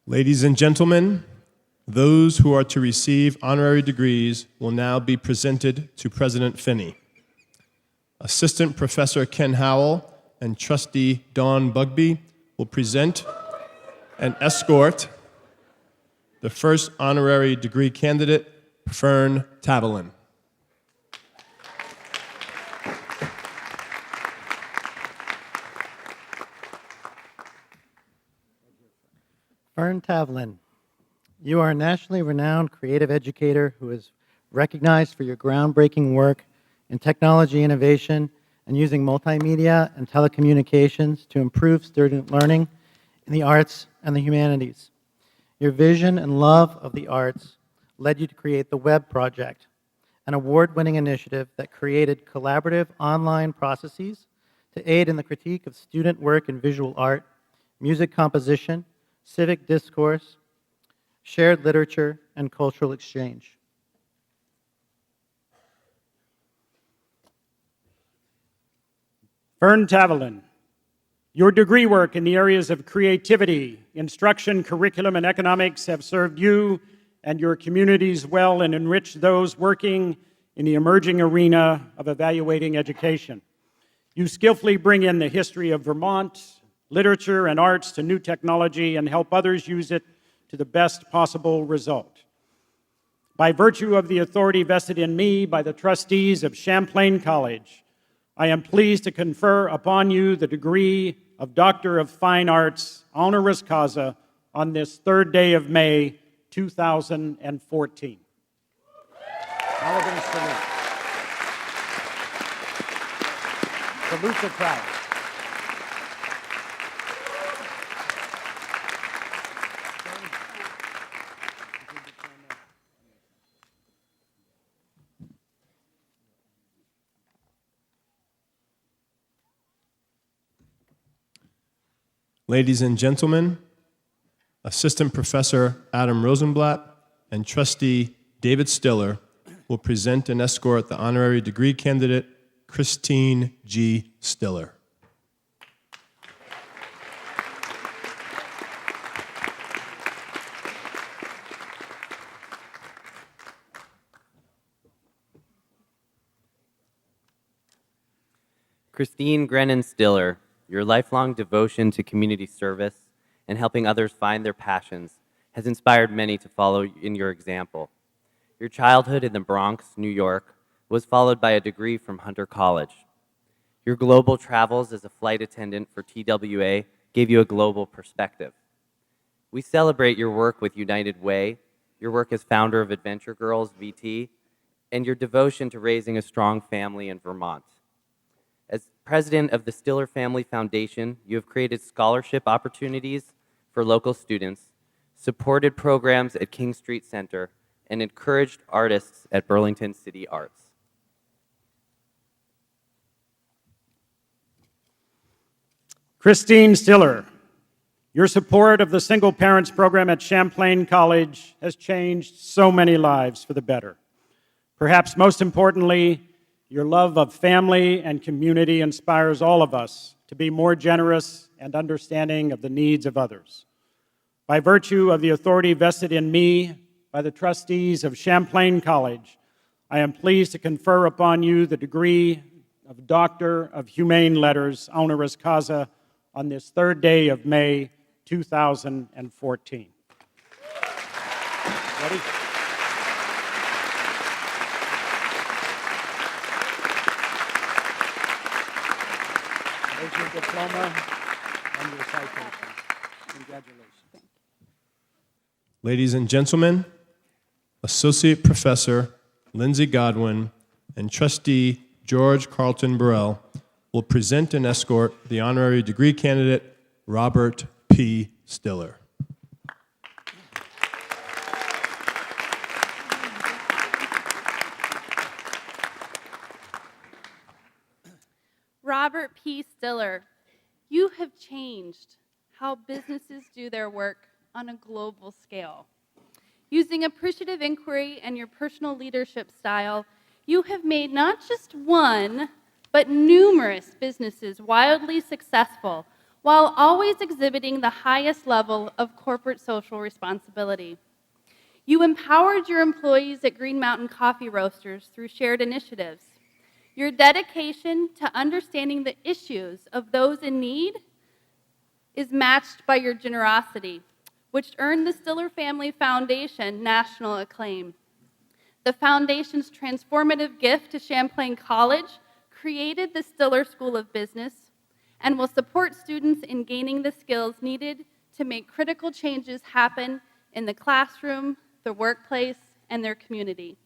[SPEAKER 1] Ladies and gentlemen, those who are to receive honorary degrees will now be presented to President Finney. Assistant Professor Ken Howell and Trustee Dawn Bugby will present and escort the first honorary degree candidate, Fern Tavelin.
[SPEAKER 7] Fern Tavelin, you are a nationally renowned creative educator who is recognized for your groundbreaking work in technology innovation and using multimedia and telecommunications to improve student learning in the arts and the humanities. Your vision and love of the arts led you to create the Web Project, an award-winning initiative that created collaborative online processes to aid in the critique of student work in visual art, music composition, civic discourse, shared literature, and cultural exchange.
[SPEAKER 6] Fern Tavelin, your degree work in the areas of creativity, instruction, curriculum, and economics have served you and your communities well and enriched those working in the emerging arena of evaluating education. You skillfully bring in the history of Vermont, literature, and arts to new technology and help others use it to the best possible result. By virtue of the authority vested in me by the trustees of Champlain College, I am pleased to confer upon you the degree of Doctor of Fine Arts, honoris causa, on this 3rd day of May, 2014. Oliver salute. Salute the crowd.
[SPEAKER 1] Ladies and gentlemen, Assistant Professor Adam Rosenblatt and Trustee David Stiller will present and escort the honorary degree candidate, Christine G. Stiller.
[SPEAKER 8] Christine Grennan Stiller, your lifelong devotion to community service and helping others find their passions has inspired many to follow in your example. Your childhood in the Bronx, New York, was followed by a degree from Hunter College. Your global travels as a flight attendant for TWA gave you a global perspective. We celebrate your work with United Way, your work as founder of Adventure Girls VT, and your devotion to raising a strong family in Vermont. As president of the Stiller Family Foundation, you have created scholarship opportunities for local students, supported programs at King Street Center, and encouraged artists at Burlington City Arts.
[SPEAKER 6] Christine Stiller, your support of the Single Parents Program at Champlain College has changed so many lives for the better. Perhaps most importantly, your love of family and community inspires all of us to be more generous and understanding of the needs of others. By virtue of the authority vested in me by the trustees of Champlain College, I am pleased to confer upon you the degree of Doctor of Humane Letters, honoris causa, on this 3rd day of May, 2014. Ready? There's your diploma and your citation. Congratulations.
[SPEAKER 1] Ladies and gentlemen, Associate Professor Lindsay Godwin and Trustee George Carlton Burrell will present and escort the honorary degree candidate, Robert P. Stiller.
[SPEAKER 9] Robert P. Stiller, you have changed how businesses do their work on a global scale. Using appreciative inquiry and your personal leadership style, you have made not just one, but numerous businesses wildly successful, while always exhibiting the highest level of corporate social responsibility. You empowered your employees at Green Mountain Coffee Roasters through shared initiatives. Your dedication to understanding the issues of those in need is matched by your generosity, which earned the Stiller Family Foundation national acclaim. The foundation's transformative gift to Champlain College created the Stiller School of Business and will support students in gaining the skills needed to make critical changes happen in the classroom, the workplace, and their community.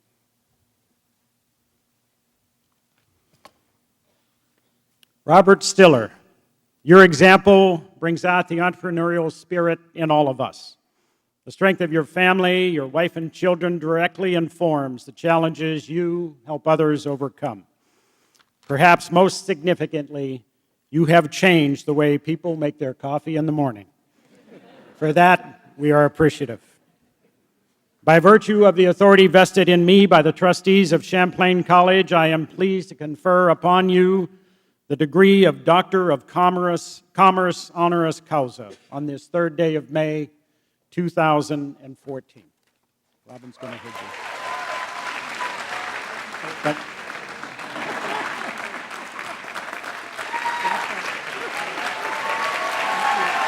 [SPEAKER 6] Robert Stiller, your example brings out the entrepreneurial spirit in all of us. The strength of your family, your wife and children directly informs the challenges you help others overcome. Perhaps most significantly, you have changed the way people make their coffee in the morning. For that, we are appreciative. By virtue of the authority vested in me by the trustees of Champlain College, I am pleased to confer upon you the degree of Doctor of Commerce honoris causa on this third day of May, 2014. Robin's going to hit you.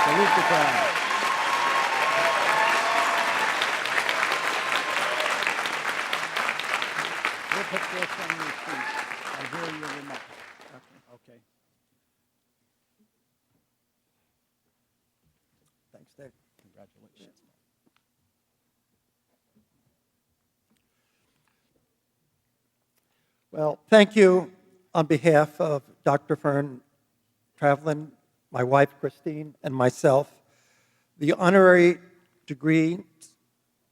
[SPEAKER 6] Salute the crowd. We'll put this on your seat. I hear your remarks. Okay. Thanks, Dave. Congratulations.
[SPEAKER 10] Well, thank you on behalf of Dr. Fern Travlin, my wife Christine, and myself. The honorary degree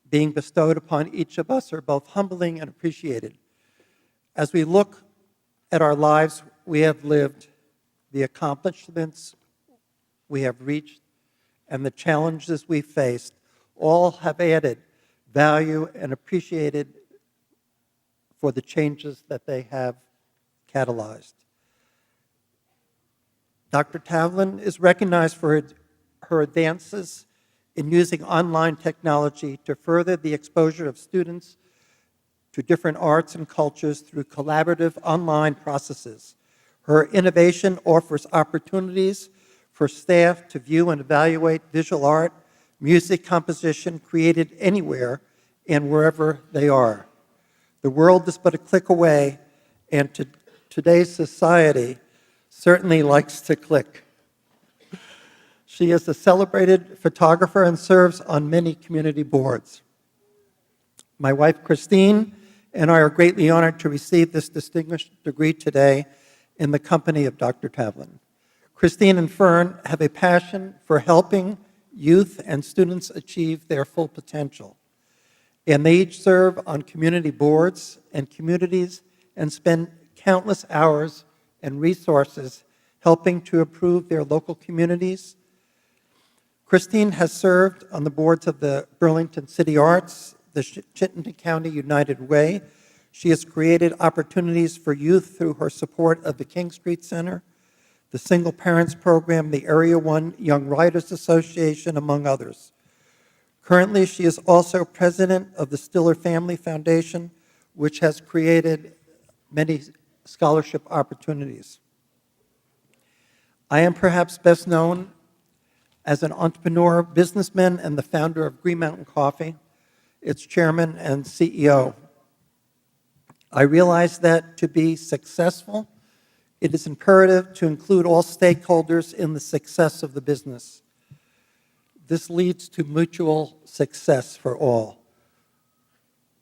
[SPEAKER 10] being bestowed upon each of us are both humbling and appreciated. As we look at our lives we have lived, the accomplishments we have reached, and the challenges we faced, all have added value and appreciated for the changes that they have catalyzed. Dr. Tavlin is recognized for her advances in using online technology to further the exposure of students to different arts and cultures through collaborative online processes. Her innovation offers opportunities for staff to view and evaluate visual art, music composition created anywhere and wherever they are. The world is but a click away, and today's society certainly likes to click. She is a celebrated photographer and serves on many community boards. My wife, Christine, and I are greatly honored to receive this distinguished degree today in the company of Dr. Tavlin. Christine and Fern have a passion for helping youth and students achieve their full potential. And they each serve on community boards and communities and spend countless hours and resources helping to improve their local communities. Christine has served on the boards of the Burlington City Arts, the Chittenden County United Way. She has created opportunities for youth through her support of the King Street Center, the Single Parents Program, the Area 1 Young Writers Association, among others. Currently, she is also president of the Stiller Family Foundation, which has created many scholarship opportunities. I am perhaps best known as an entrepreneur, businessman, and the founder of Green Mountain Coffee, its chairman and CEO. I realize that to be successful, it is imperative to include all stakeholders in the success of the business. This leads to mutual success for all.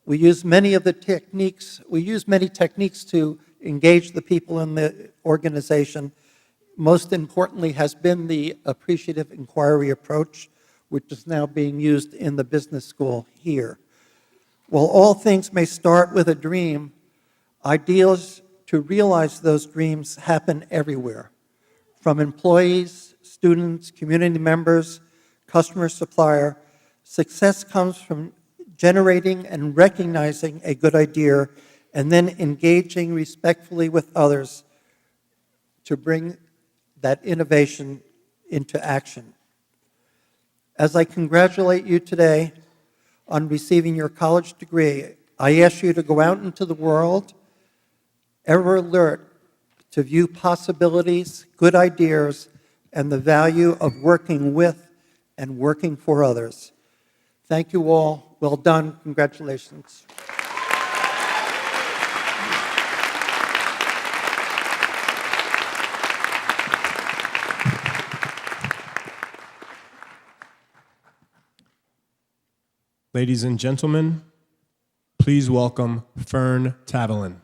[SPEAKER 10] We use many techniques to engage the people in the organization. Most importantly has been the appreciative inquiry approach, which is now being used in the business school here. While all things may start with a dream, ideas to to realize those dreams happen everywhere, from employees, students, community members, customer, supplier. Success comes from generating and recognizing a good idea and then engaging respectfully with others to bring that innovation into action. As I congratulate you today on receiving your college degree, I ask you to go out into the world, ever alert to view possibilities, good ideas, and the value of working with and working for others. Thank you all. Well done. Congratulations.
[SPEAKER 1] Ladies and gentlemen, please welcome Fern Tavelin.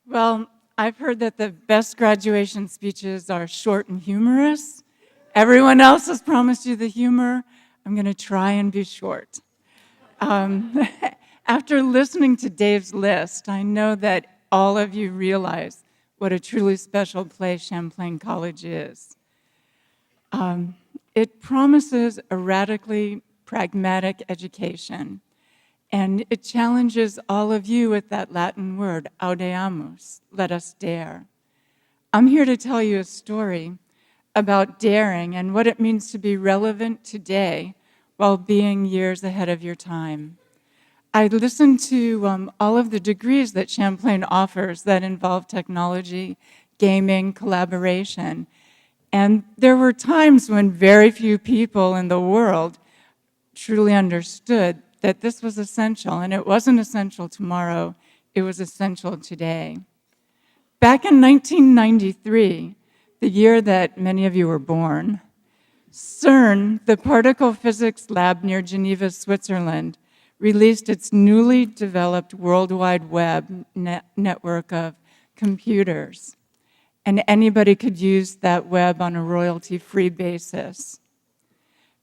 [SPEAKER 11] Well, I've heard that the best graduation speeches are short and humorous. Everyone else has promised you the humor. I'm going to try and be short. After listening to Dave's list, I know that all of you realize what a truly special place Champlain College is. It promises a radically pragmatic education, and it challenges all of you with that Latin word, audeamus, let us dare. I'm here to tell you a story about daring and what it means to be relevant today while being years ahead of your time. I listened to all of the degrees that Champlain offers that involve technology, gaming, collaboration. And there were times when very few people in the world truly understood that this was essential. And it wasn't essential tomorrow, it was essential today. Back in 1993, the year that many of you were born, CERN, the particle physics lab near Geneva, Switzerland, released its newly developed World Wide Web network of computers. And anybody could use that web on a royalty-free basis.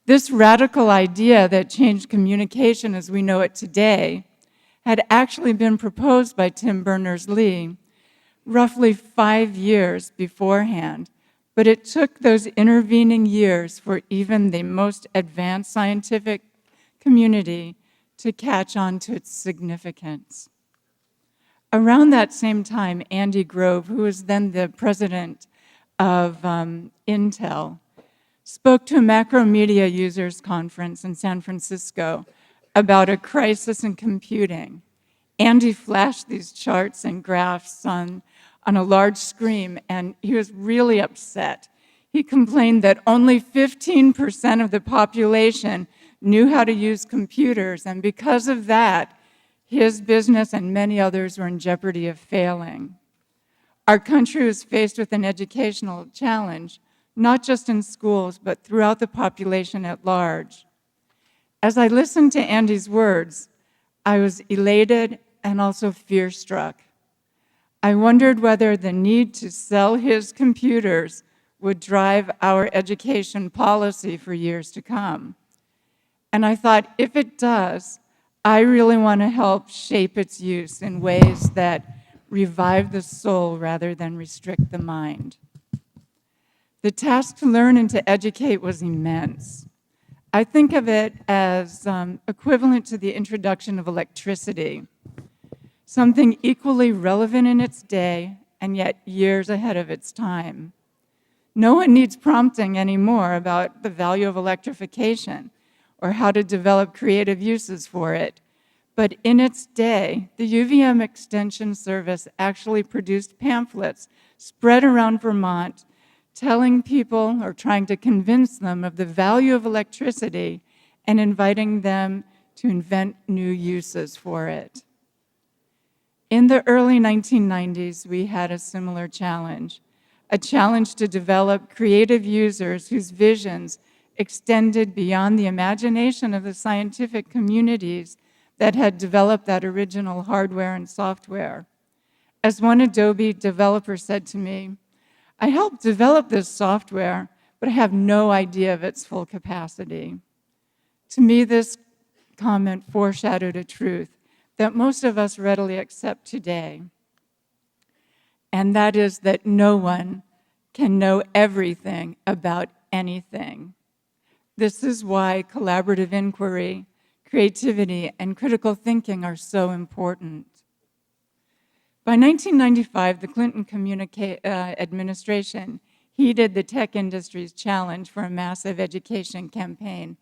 [SPEAKER 11] This radical idea that changed communication as we know it today had actually been proposed by Tim Berners-Lee roughly 5 years beforehand, but it took those intervening years for even the most advanced scientific community to catch on to its significance. Around that same time, Andy Grove, who was then the president of Intel, spoke to a macromedia users conference in San Francisco about a crisis in computing. Andy flashed these charts and graphs on a large screen, and he was really upset. He complained that only 15% of the population knew how to use computers, and because of that, his business and many others were in jeopardy of failing. Our country was faced with an educational challenge, not just in schools, but throughout the population at large. As I listened to Andy's words, I was elated and also fear-struck. I wondered whether the need to sell his computers would drive our education policy for years to come. And I thought, if it does, I really want to help shape its use in ways that revive the soul rather than restrict the mind. The task to learn and to educate was immense. I think of it as equivalent to the introduction of electricity, something equally relevant in its day and yet years ahead of its time. No one needs prompting anymore about the value of electrification or how to develop creative uses for it. But in its day, the UVM Extension Service actually produced pamphlets spread around Vermont telling people or trying to convince them of the value of electricity and inviting them to invent new uses for it. In the early 1990s, we had a similar challenge, a challenge to develop creative users whose visions extended beyond the imagination of the scientific communities that had developed that original hardware and software. As one Adobe developer said to me, I helped develop this software, but I have no idea of its full capacity. To me, this comment foreshadowed a truth that most of us readily accept today. And that is that no one can know everything about anything. This is why collaborative inquiry, creativity, and critical thinking are so important. By 1995, the Clinton administration heeded the tech industry's challenge for a massive education campaign,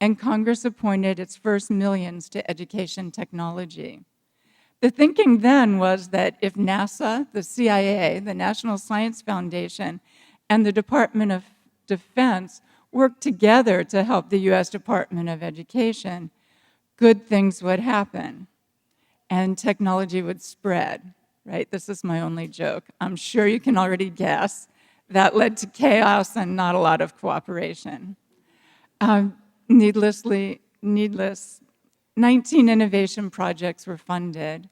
[SPEAKER 11] and Congress appointed its first millions to education technology. The thinking then was that if NASA, the CIA, the National Science Foundation, and the Department of Defense worked together to help the US Department of Education, good things would happen and technology would spread, right? This is my only joke. I'm sure you can already guess that led to chaos and not a lot of cooperation. Needless, 19 innovation projects were funded.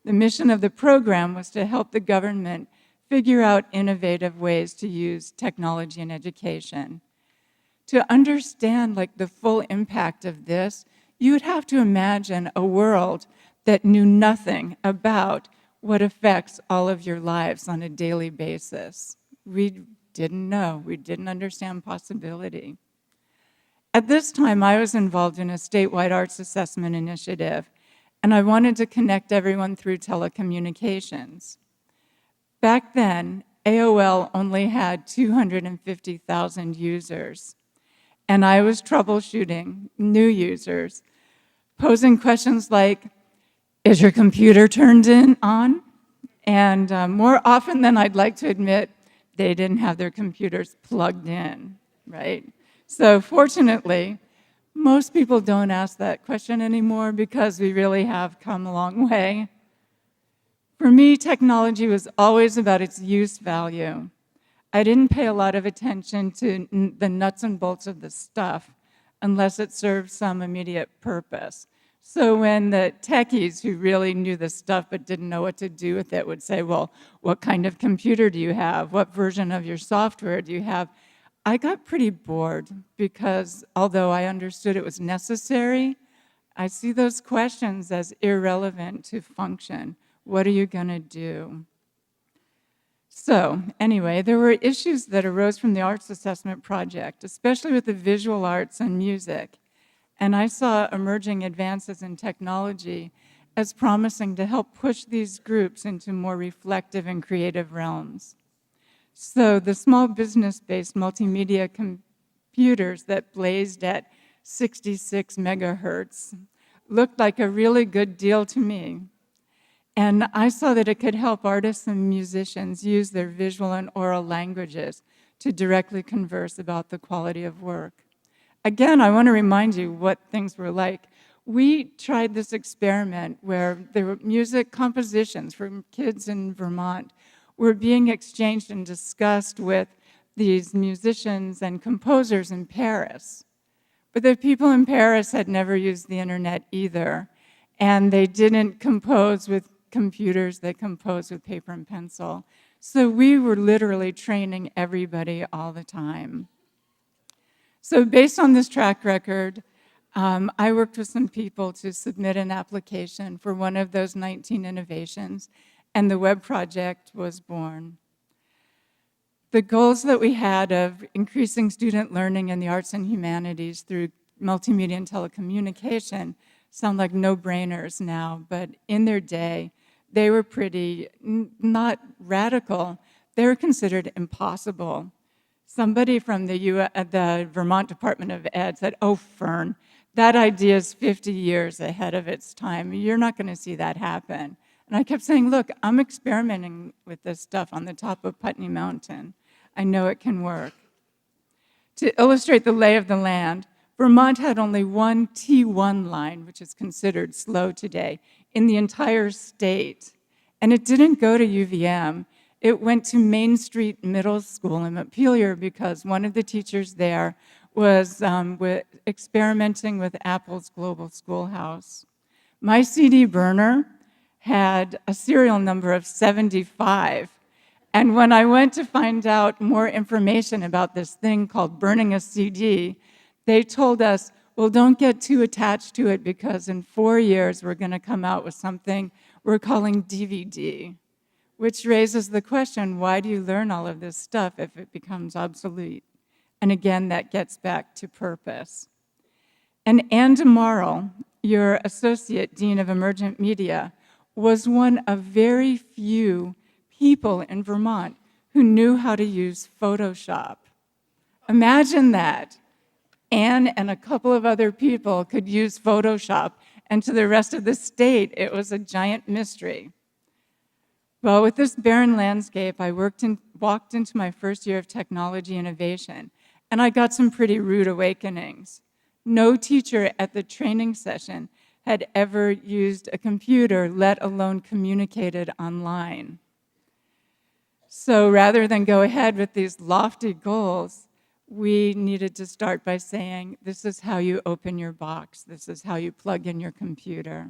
[SPEAKER 11] The mission of the program was to help the government figure out innovative ways to use technology in education. To understand the full impact of this, you would have to imagine a world that knew nothing about what affects all of your lives on a daily basis. We didn't know. We didn't understand possibility. At this time, I was involved in a statewide arts assessment initiative, and I wanted to connect everyone through telecommunications. Back then, AOL only had 250,000 users, and I was troubleshooting new users, posing questions like, is your computer turned on? And more often than I'd like to admit, they didn't have their computers plugged in, right? So fortunately, most people don't ask that question anymore because we really have come a long way. For me, technology was always about its use value. I didn't pay a lot of attention to the nuts and bolts of the stuff unless it served some immediate purpose. So when the techies who really knew the stuff but didn't know what to do with it would say, well, what kind of computer do you have? What version of your software do you have? I got pretty bored because although I understood it was necessary, I see those questions as irrelevant to function. What are you going to do? So anyway, there were issues that arose from the arts assessment project, especially with the visual arts and music. And I saw emerging advances in technology as promising to help push these groups into more reflective and creative realms. So the small business-based multimedia computers that blazed at 66 megahertz looked like a really good deal to me. And I saw that it could help artists and musicians use their visual and oral languages to directly converse about the quality of work. Again, I want to remind you what things were like. We tried this experiment where there were music compositions from kids in Vermont were being exchanged and discussed with these musicians and composers in Paris. But the people in Paris had never used the internet either, and they didn't compose with computers, they composed with paper and pencil. So we were literally training everybody all the time. So based on this track record, I worked with some people to submit an application for one of those 19 innovations, and the web project was born. The goals that we had of increasing student learning in the arts and humanities through multimedia and telecommunication sound like no-brainers now, but in their day, they were pretty, not radical, they were considered impossible. Somebody from the Vermont Department of Ed said, oh, Fern, that idea is 50 years ahead of its time. You're not going to see that happen. And I kept saying, look, I'm experimenting with this stuff on the top of Putney Mountain. I know it can work. To illustrate the lay of the land, Vermont had only one T1 line, which is considered slow today, in the entire state. And it didn't go to UVM. It went to Main Street Middle School in Montpelier because one of the teachers there was experimenting with Apple's Global Schoolhouse. My CD burner had a serial number of 75. And when I went to find out more information about this thing called burning a CD, they told us well, don't get too attached to it because in 4 years we're going to come out with something we're calling DVD, which raises the question, why do you learn all of this stuff if it becomes obsolete? And again, that gets back to purpose. And Ann DeMarle, your Associate Dean of Emergent Media, was one of very few people in Vermont who knew how to use Photoshop. Imagine that. Ann and a couple of other people could use Photoshop, and to the rest of the state, it was a giant mystery. Well, with this barren landscape, I walked into my first year of technology innovation, and I got some pretty rude awakenings. No teacher at the training session had ever used a computer, let alone communicated online. So rather than go ahead with these lofty goals, we needed to start by saying, this is how you open your box. This is how you plug in your computer.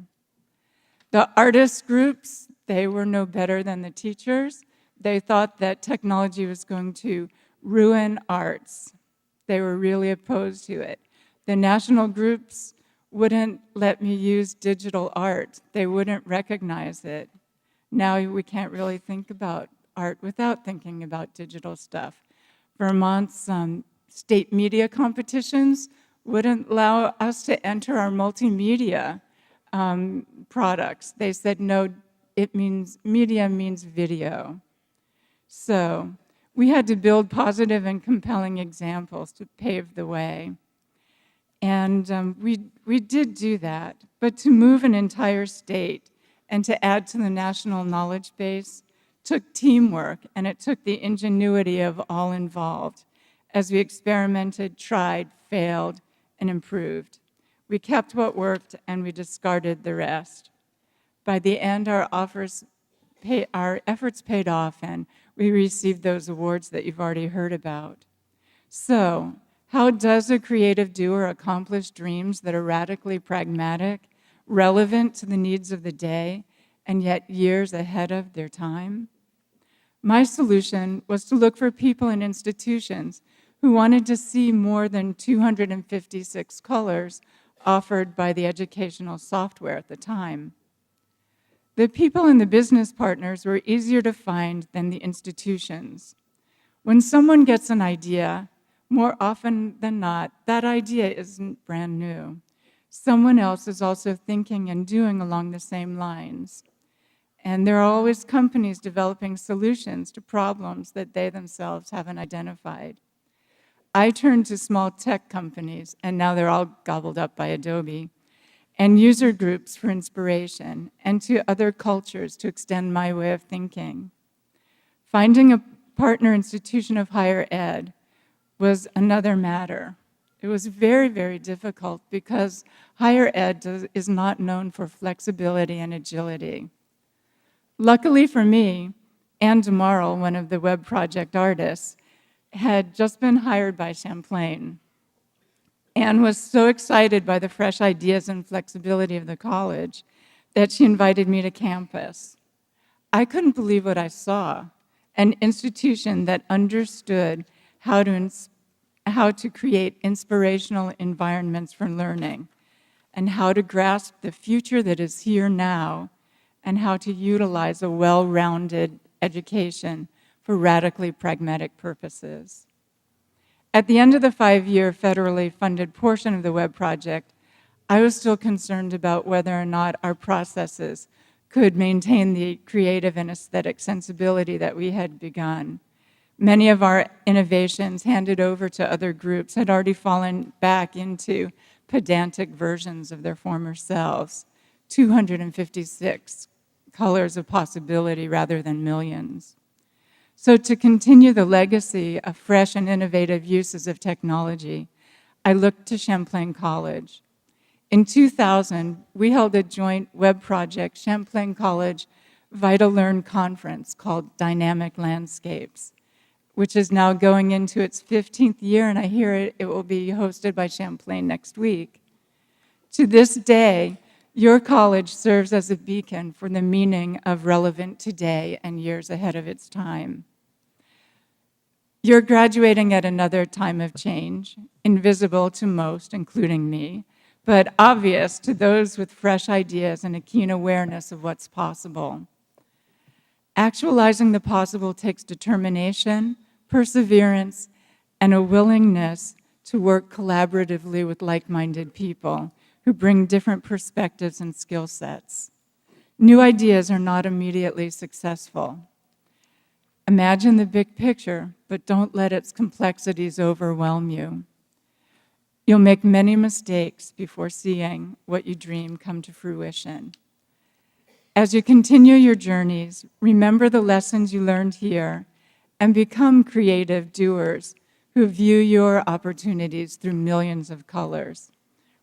[SPEAKER 11] The artist groups, they were no better than the teachers. They thought that technology was going to ruin arts. They were really opposed to it. The national groups wouldn't let me use digital art. They wouldn't recognize it. Now we can't really think about art without thinking about digital stuff. Vermont's state media competitions wouldn't allow us to enter our multimedia products. They said, no, media means video. So we had to build positive and compelling examples to pave the way. And we did do that, but to move an entire state and to add to the national knowledge base took teamwork, and it took the ingenuity of all involved as we experimented, tried, failed, and improved. We kept what worked, and we discarded the rest. By the end, our efforts paid off, and we received those awards that you've already heard about. So, how does a creative doer accomplish dreams that are radically pragmatic, relevant to the needs of the day, and yet years ahead of their time? My solution was to look for people and institutions who wanted to see more than 256 colors offered by the educational software at the time. The people and the business partners were easier to find than the institutions. When someone gets an idea, more often than not, that idea isn't brand new. Someone else is also thinking and doing along the same lines. And there are always companies developing solutions to problems that they themselves haven't identified. I turned to small tech companies, and now they're all gobbled up by Adobe, and user groups for inspiration, and to other cultures to extend my way of thinking. Finding a partner institution of higher ed was another matter. It was very, very difficult because higher ed is not known for flexibility and agility. Luckily for me, Ann DeMarle, one of the web project artists, had just been hired by Champlain. Ann was so excited by the fresh ideas and flexibility of the college that she invited me to campus. I couldn't believe what I saw, an institution that understood how to create inspirational environments for learning, and how to grasp the future that is here now, and how to utilize a well-rounded education for radically pragmatic purposes. At the end of the 5-year federally funded portion of the web project, I was still concerned about whether or not our processes could maintain the creative and aesthetic sensibility that we had begun. Many of our innovations handed over to other groups had already fallen back into pedantic versions of their former selves, 256 colors of possibility rather than millions. So to continue the legacy of fresh and innovative uses of technology, I looked to Champlain College. In 2000, we held a joint web project, Champlain College VitaLearn Conference, called Dynamic Landscapes, which is now going into its 15th year, and I hear it will be hosted by Champlain next week. To this day, your college serves as a beacon for the meaning of relevant today and years ahead of its time. You're graduating at another time of change, invisible to most, including me, but obvious to those with fresh ideas and a keen awareness of what's possible. Actualizing the possible takes determination, perseverance, and a willingness to work collaboratively with like-minded people who bring different perspectives and skill sets. New ideas are not immediately successful. Imagine the big picture, but don't let its complexities overwhelm you. You'll make many mistakes before seeing what you dream come to fruition. As you continue your journeys, remember the lessons you learned here and become creative doers who view your opportunities through millions of colors.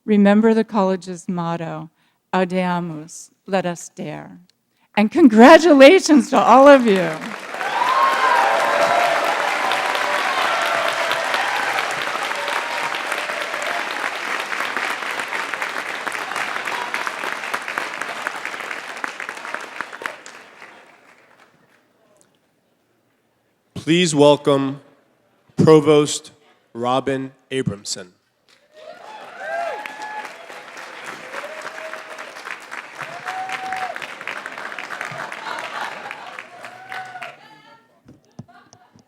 [SPEAKER 11] Remember the college's motto, Audeamus, let us dare. And congratulations to all of you.
[SPEAKER 1] Please welcome Provost Robin Abramson.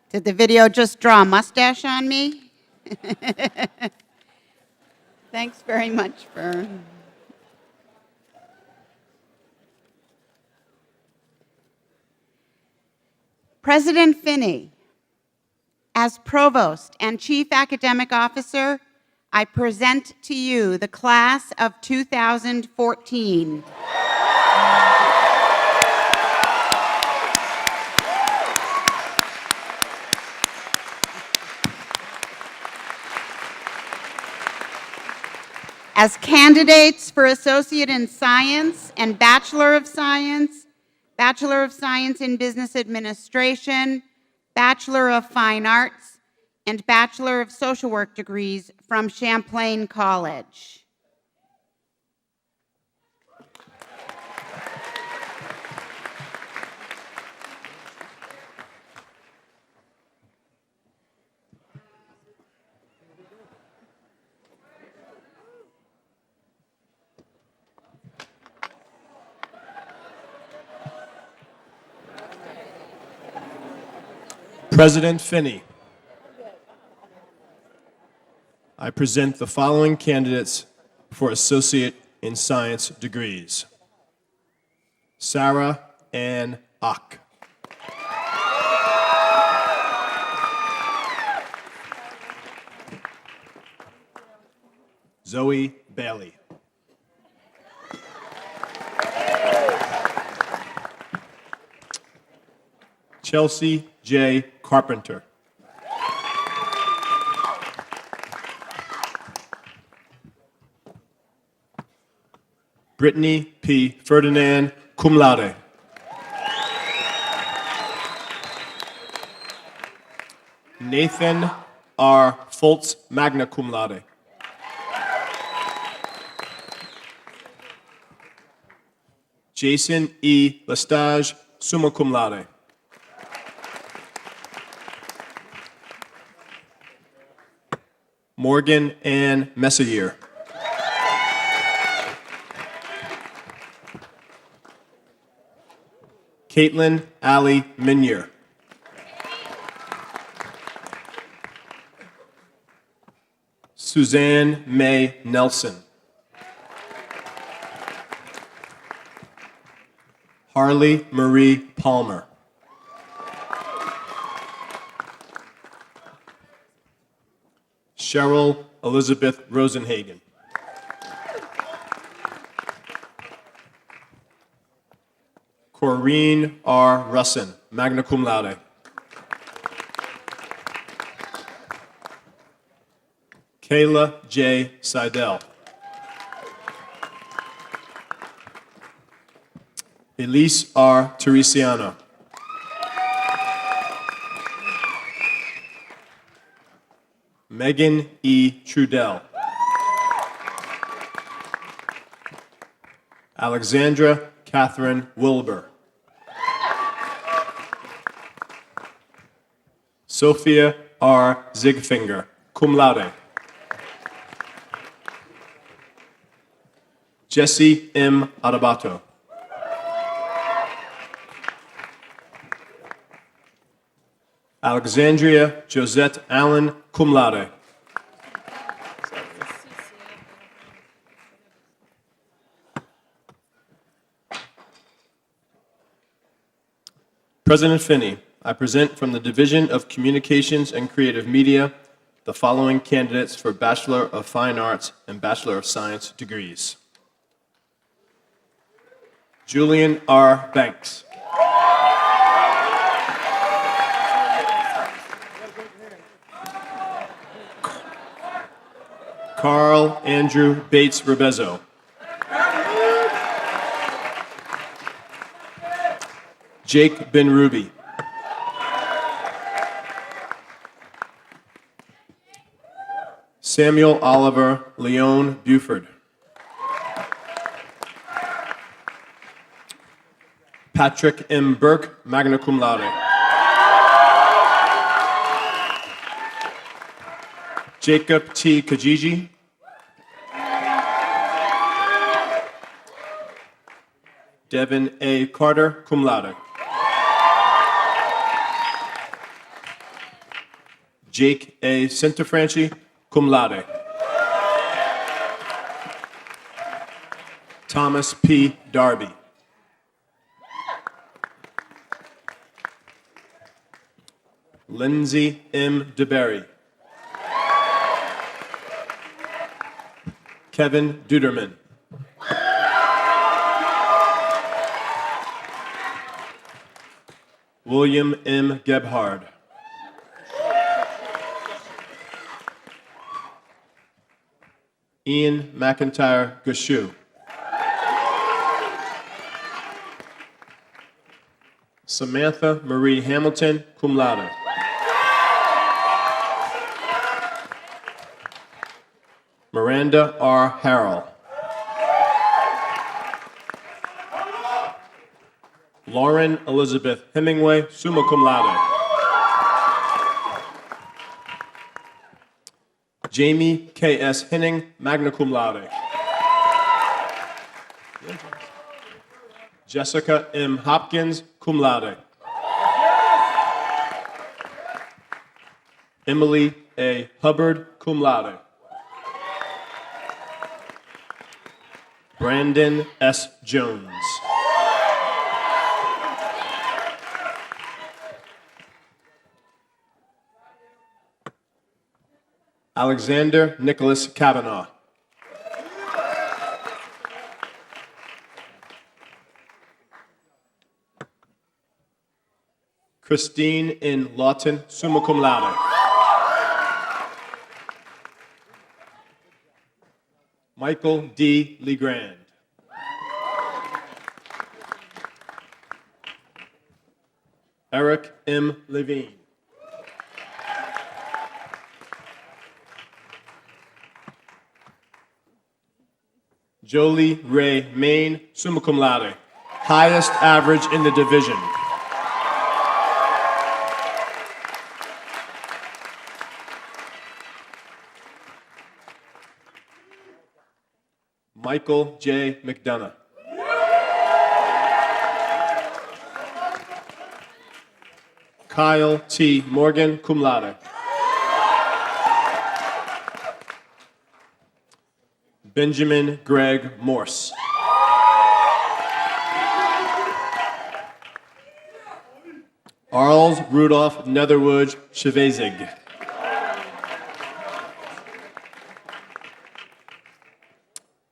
[SPEAKER 4] Did the video just draw a mustache on me? Thanks very much, Fern. President Finney, as Provost and Chief Academic Officer, I present to you the class of 2014. As candidates for Associate in Science and Bachelor of Science in Business Administration, Bachelor of Fine Arts, and Bachelor of Social Work degrees from Champlain College.
[SPEAKER 1] President Finney, I present the following candidates for Associate in Science degrees. Sarah Ann Ock. Zoe Bailey. Chelsea J. Carpenter. Brittany P. Ferdinand, cum laude. Nathan R. Foltz, magna cum laude. Jason E. Lestage, summa cum laude. Morgan Ann Messier. Caitlin Allie Minier. Suzanne May Nelson. Harley Marie Palmer. Cheryl Elizabeth Rosenhagen. Corrine R. Russin, magna cum laude. Kayla J. Seidel. Elise R. Teresiano. Megan E. Trudell. Alexandra Catherine Wilbur. Sophia R. Zigfinger, cum laude. Jesse M. Adebato. Alexandria Josette Allen, cum laude. President Finney, I present from the Division of Communications and Creative Media the following candidates for Bachelor of Fine Arts and Bachelor of Science degrees. Julian R. Banks. Carl Andrew Bates Rebezo. Jake Ben Ruby. Samuel Oliver Leone Buford. Patrick M. Burke, magna cum laude. Jacob T. Kajiji. Devin A. Carter, cum laude. Jake A. Centofranchi, cum laude. Thomas P. Darby. Lindsay M. DeBerry. Kevin Duderman. William M. Gebhard. Ian McIntyre Gashu. Samantha Marie Hamilton, cum laude. Miranda R. Harrell. Lauren Elizabeth Hemingway, summa cum laude. Jamie K.S. Henning, magna cum laude. Jessica M. Hopkins, cum laude. Emily A. Hubbard, cum laude. Brandon S. Jones. Alexander Nicholas Kavanaugh. Christine N. Lawton, summa cum laude. Michael D. Legrand. Eric M. Levine. Jolie Ray Main, summa cum laude. Highest average in the division. Michael J. McDonough. Kyle T. Morgan, cum laude. Benjamin Greg Morse. Arles Rudolph Netherwood Chevezig.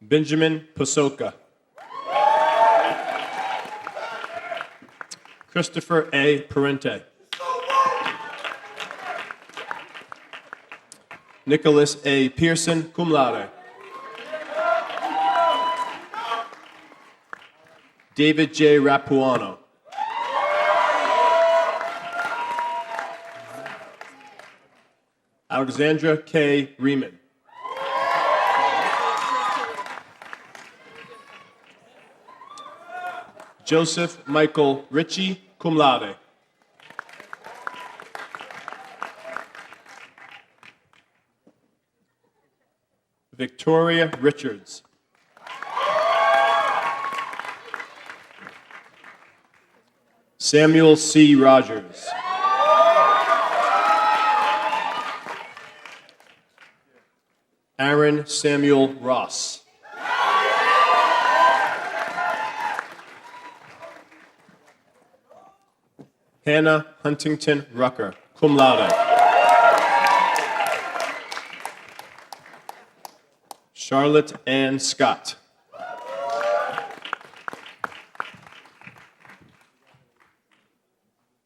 [SPEAKER 1] Benjamin Pasoka. Christopher A. Parente. Nicholas A. Pearson, cum laude. David J. Rapuano. Alexandra K. Riemann. Joseph Michael Ritchie, cum laude. Victoria Richards. Samuel C. Rogers. Aaron Samuel Ross. Hannah Huntington Rucker, cum laude. Charlotte Ann Scott.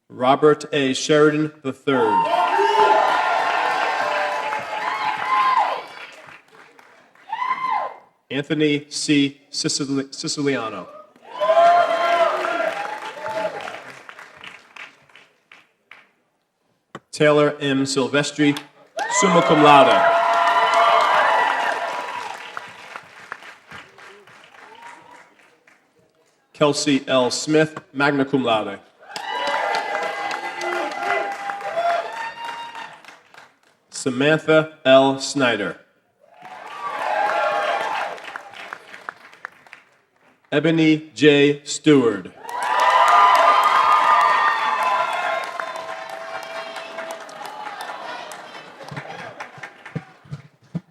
[SPEAKER 1] Robert A. Sheridan III. Anthony C. Siciliano. Taylor M. Silvestri, summa cum laude. Kelsey L. Smith, magna cum laude. Samantha L. Snyder. Ebony J. Stewart.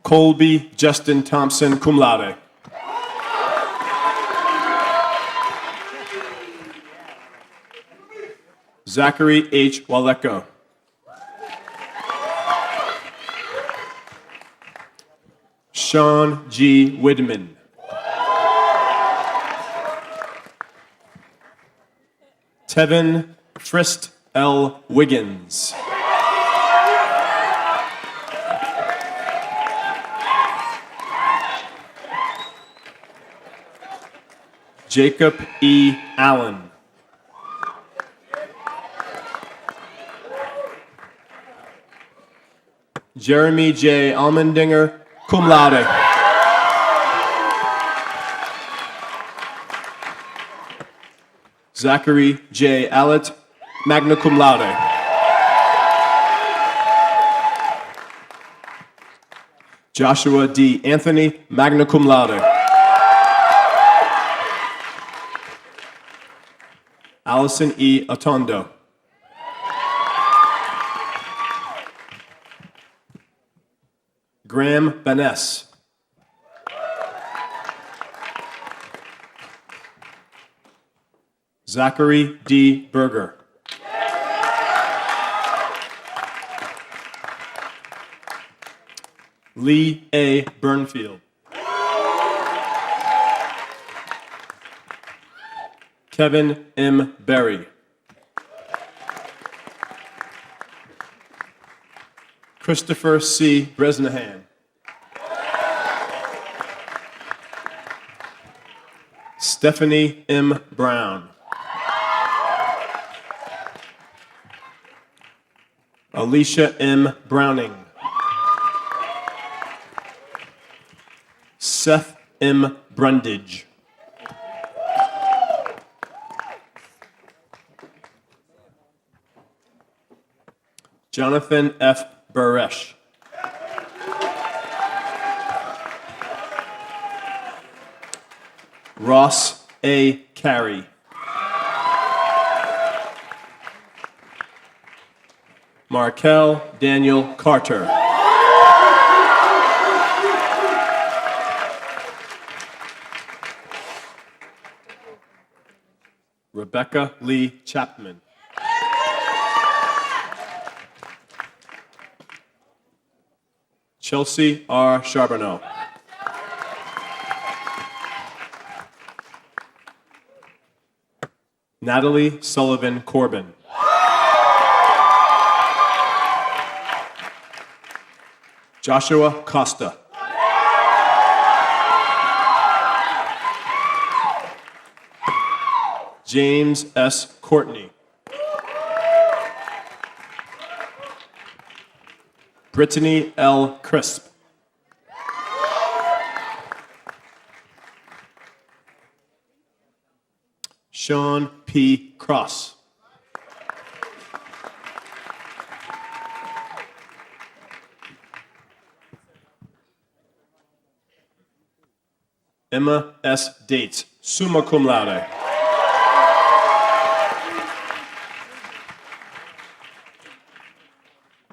[SPEAKER 1] Colby Justin Thompson, cum laude. Zachary H. Waleko. Sean G. Widman. Tevin Frist L. Wiggins. Jacob E. Allen. Jeremy J. Almendinger, cum laude. Zachary J. Allett, magna cum laude. Joshua D. Anthony, magna cum laude. Allison E. Atondo. Graham Baness. Zachary D. Berger. Lee A. Burnfield. Kevin M. Berry. Christopher C. Bresnahan. Stephanie M. Brown. Alicia M. Browning. Seth M. Brundage. Jonathan F. Baresh. Ross A. Carey. Markel Daniel Carter. Rebecca Lee Chapman. Chelsea R. Charbonneau. Natalie Sullivan Corbin. Joshua Costa. James S. Courtney. Brittany L. Crisp. Sean P. Cross. Emma S. Dates, summa cum laude.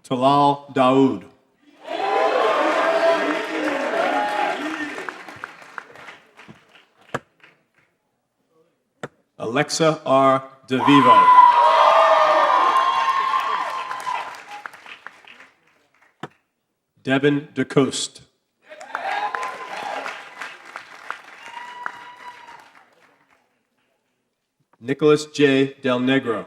[SPEAKER 1] Talal Daoud. Alexa R. DeVivo. Devin DeCoste. Nicholas J. Del Negro.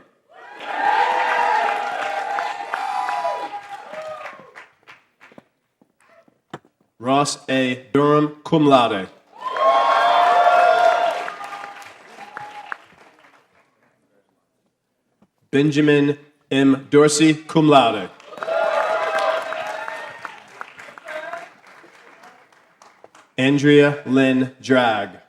[SPEAKER 1] Ross A. Durham, cum laude. Benjamin M. Dorsey, cum laude. Andrea Lynn Drag.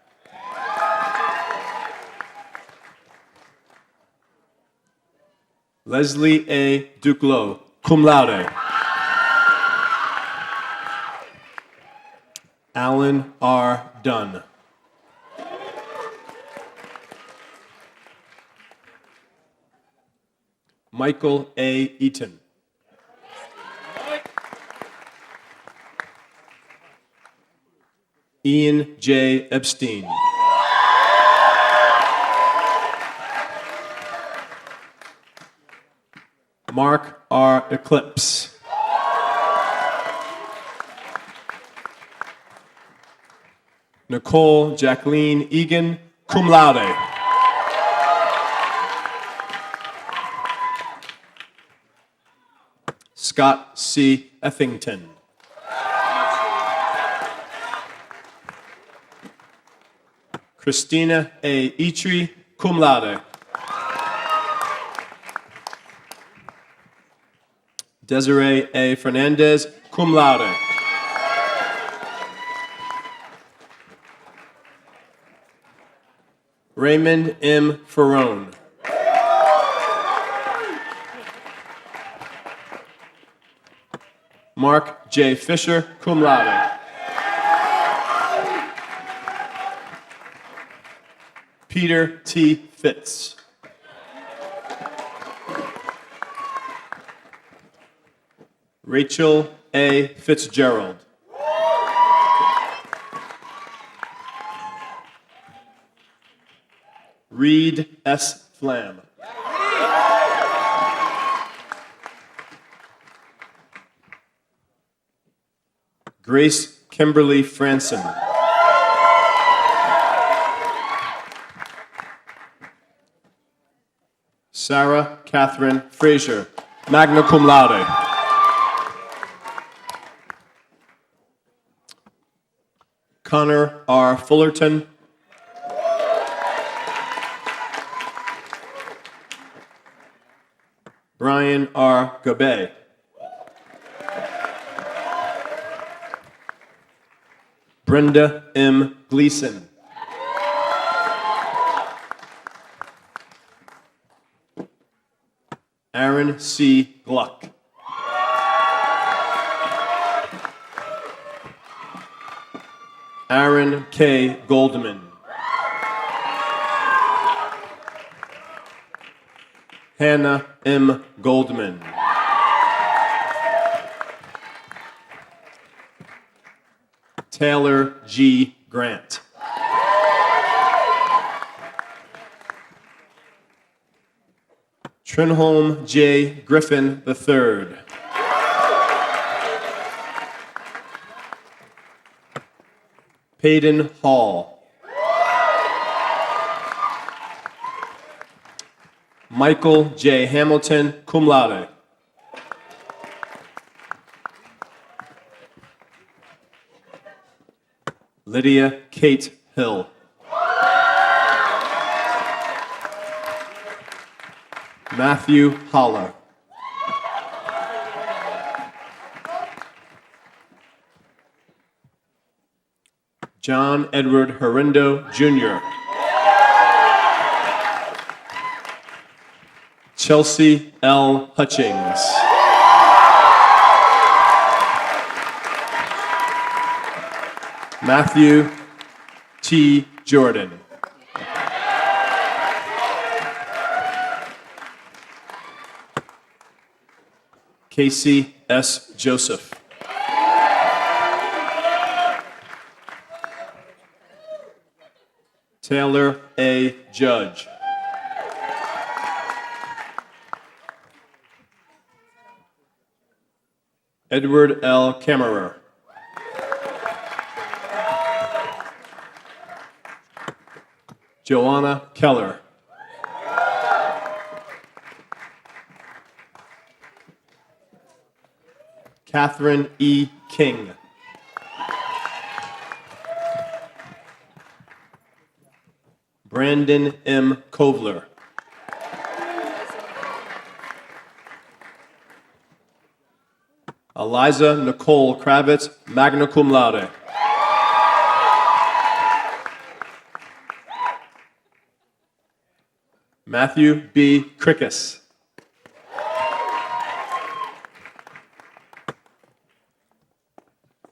[SPEAKER 1] Leslie A. Duclos, cum laude. Alan R. Dunn. Michael A. Eaton. Ian J. Epstein. Mark R. Eclipse. Nicole Jacqueline Egan, cum laude. Scott C. Effington. Christina A. Eitri, cum laude. Desiree A. Fernandez, cum laude. Raymond M. Ferrone. Mark J. Fisher, cum laude. Peter T. Fitz. Rachel A. Fitzgerald. Reed S. Flam. Grace Kimberly Franson. Sarah Catherine Frazier, magna cum laude. Connor R. Fullerton. Brian R. Gabay. Brenda M. Gleason. Aaron C. Gluck. Aaron K. Goldman. Hannah M. Goldman. Taylor G. Grant. Trinholm J. Griffin III. Peyton Hall. Michael J. Hamilton, cum laude. Lydia Kate Hill. Matthew Holler. John Edward Herindo, Jr. Chelsea L. Hutchings. Matthew T. Jordan. Casey S. Joseph. Taylor A. Judge. Edward L. Kammerer. Joanna Keller. Catherine E. King. Brandon M. Kovler. Eliza Nicole Kravitz, magna cum laude. Matthew B. Krickus.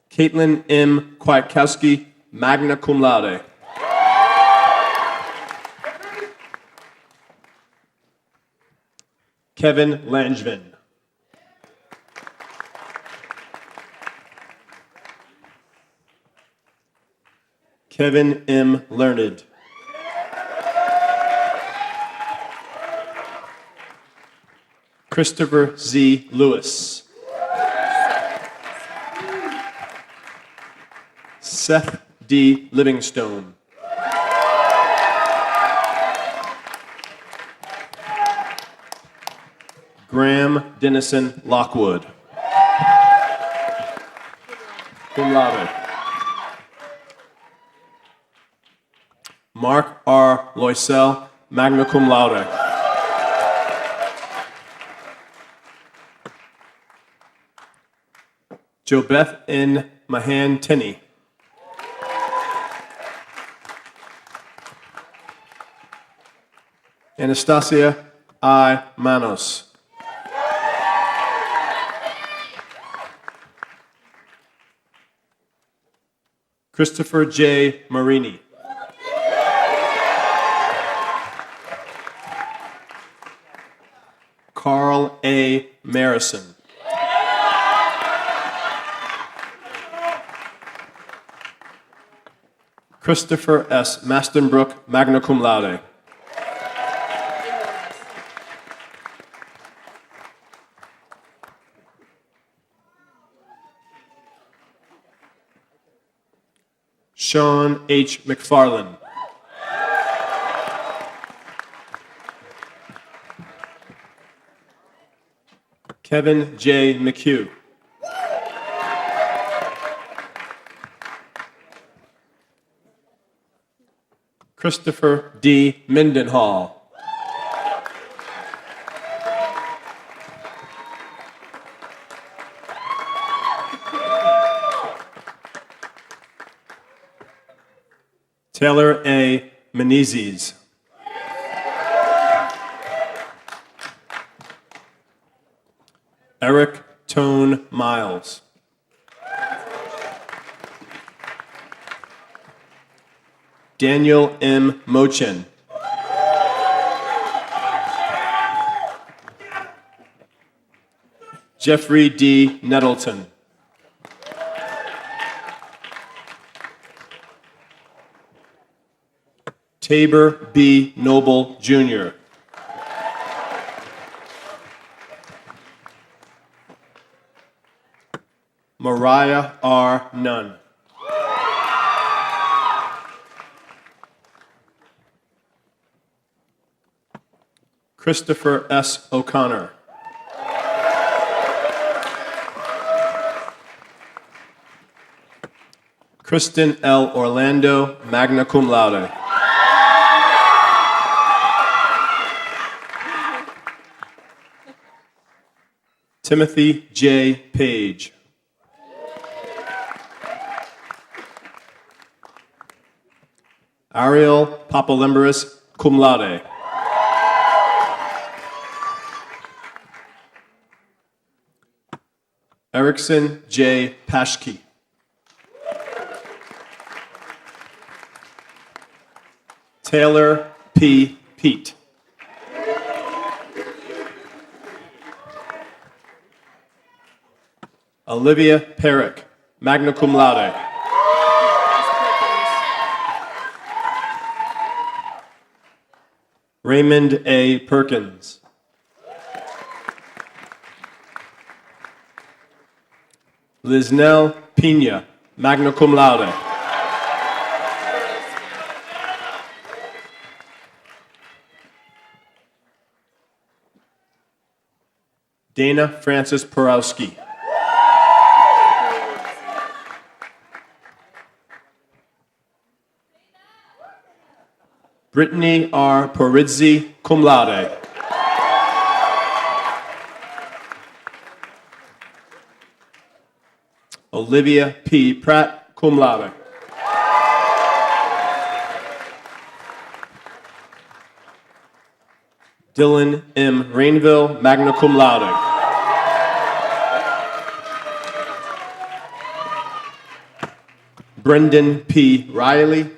[SPEAKER 1] Caitlin M. Kwiatkowski, magna cum laude. Kevin Langevin. Kevin M. Learned. Christopher Z. Lewis. Seth D. Livingstone. Graham Dennison Lockwood. Cum laude. Mark R. Loisel, magna cum laude. JoBeth N. Mahan Tenney. Anastasia I. Manos. Christopher J. Marini. Carl A. Marison. Christopher S. Mastenbrook, magna cum laude. Sean H. McFarland. Kevin J. McHugh. Christopher D. Mindenhall. Taylor A. Menezes. Eric Tone Miles. Daniel M. Mochen. Jeffrey D. Nettleton. Tabor B. Noble, Jr. Mariah R. Nunn. Christopher S. O'Connor. Kristen L. Orlando, magna cum laude. Timothy J. Page. Ariel Papalemberis, cum laude. Erickson J. Paschke. Taylor P. Pete. Olivia Perrick, magna cum laude. Raymond A. Perkins. Liznell Pina, magna cum laude. Dana Francis Porowski. Brittany R. Porizzi, cum laude. Olivia P. Pratt, cum laude. Dylan M. Rainville, magna cum laude. Brendan P. Riley.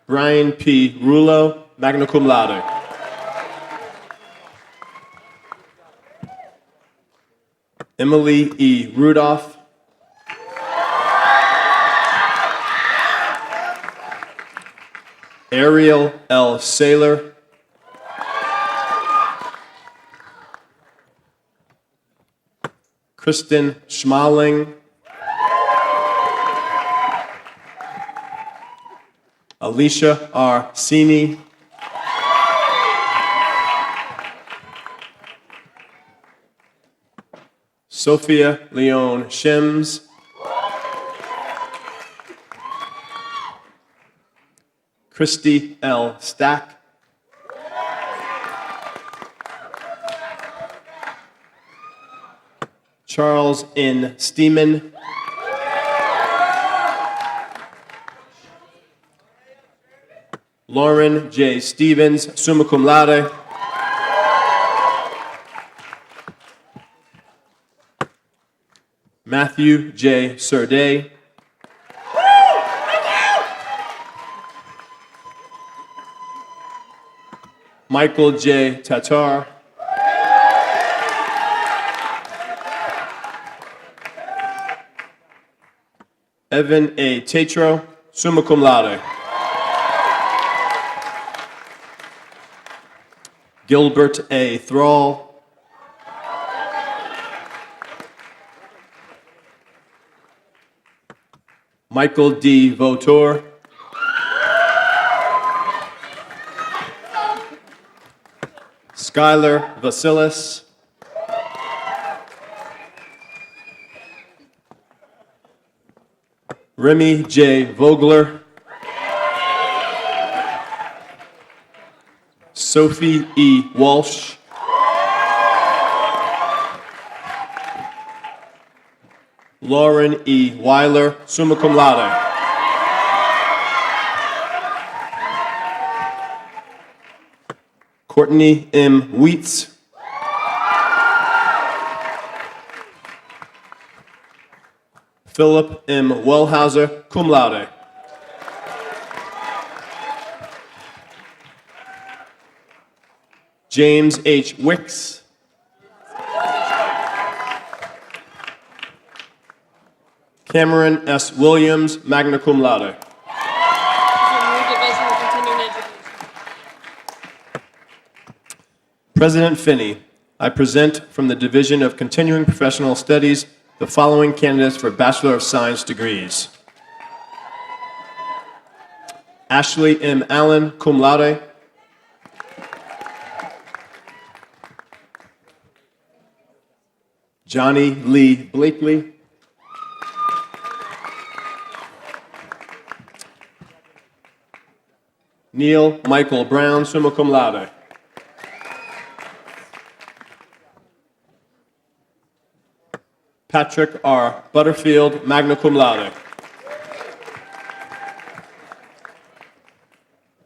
[SPEAKER 1] Brian P. Rulo, magna cum laude. Emily E. Rudolph. Ariel L. Saylor. Kristen Schmaling. Alicia R. Sini. Sophia Leon Shims. Christy L. Stack. Charles N. Steeman. Lauren J. Stevens, summa cum laude. Matthew J. Surday. Michael J. Tatar. Evan A. Tatro, summa cum laude. Gilbert A. Thrall. Michael D. Votor. Skylar Vasilis. Remy J. Vogler. Sophie E. Walsh. Lauren E. Weiler, summa cum laude. Courtney M. Wheats. Philip M. Wellhauser, cum laude. James H. Wicks. Cameron S. Williams, magna cum laude. President Finney, I present from the Division of Continuing Professional Studies the following candidates for Bachelor of Science degrees. Ashley M. Allen, cum laude. Johnny Lee Blakely. Neil Michael Brown, summa cum laude. Patrick R. Butterfield, magna cum laude.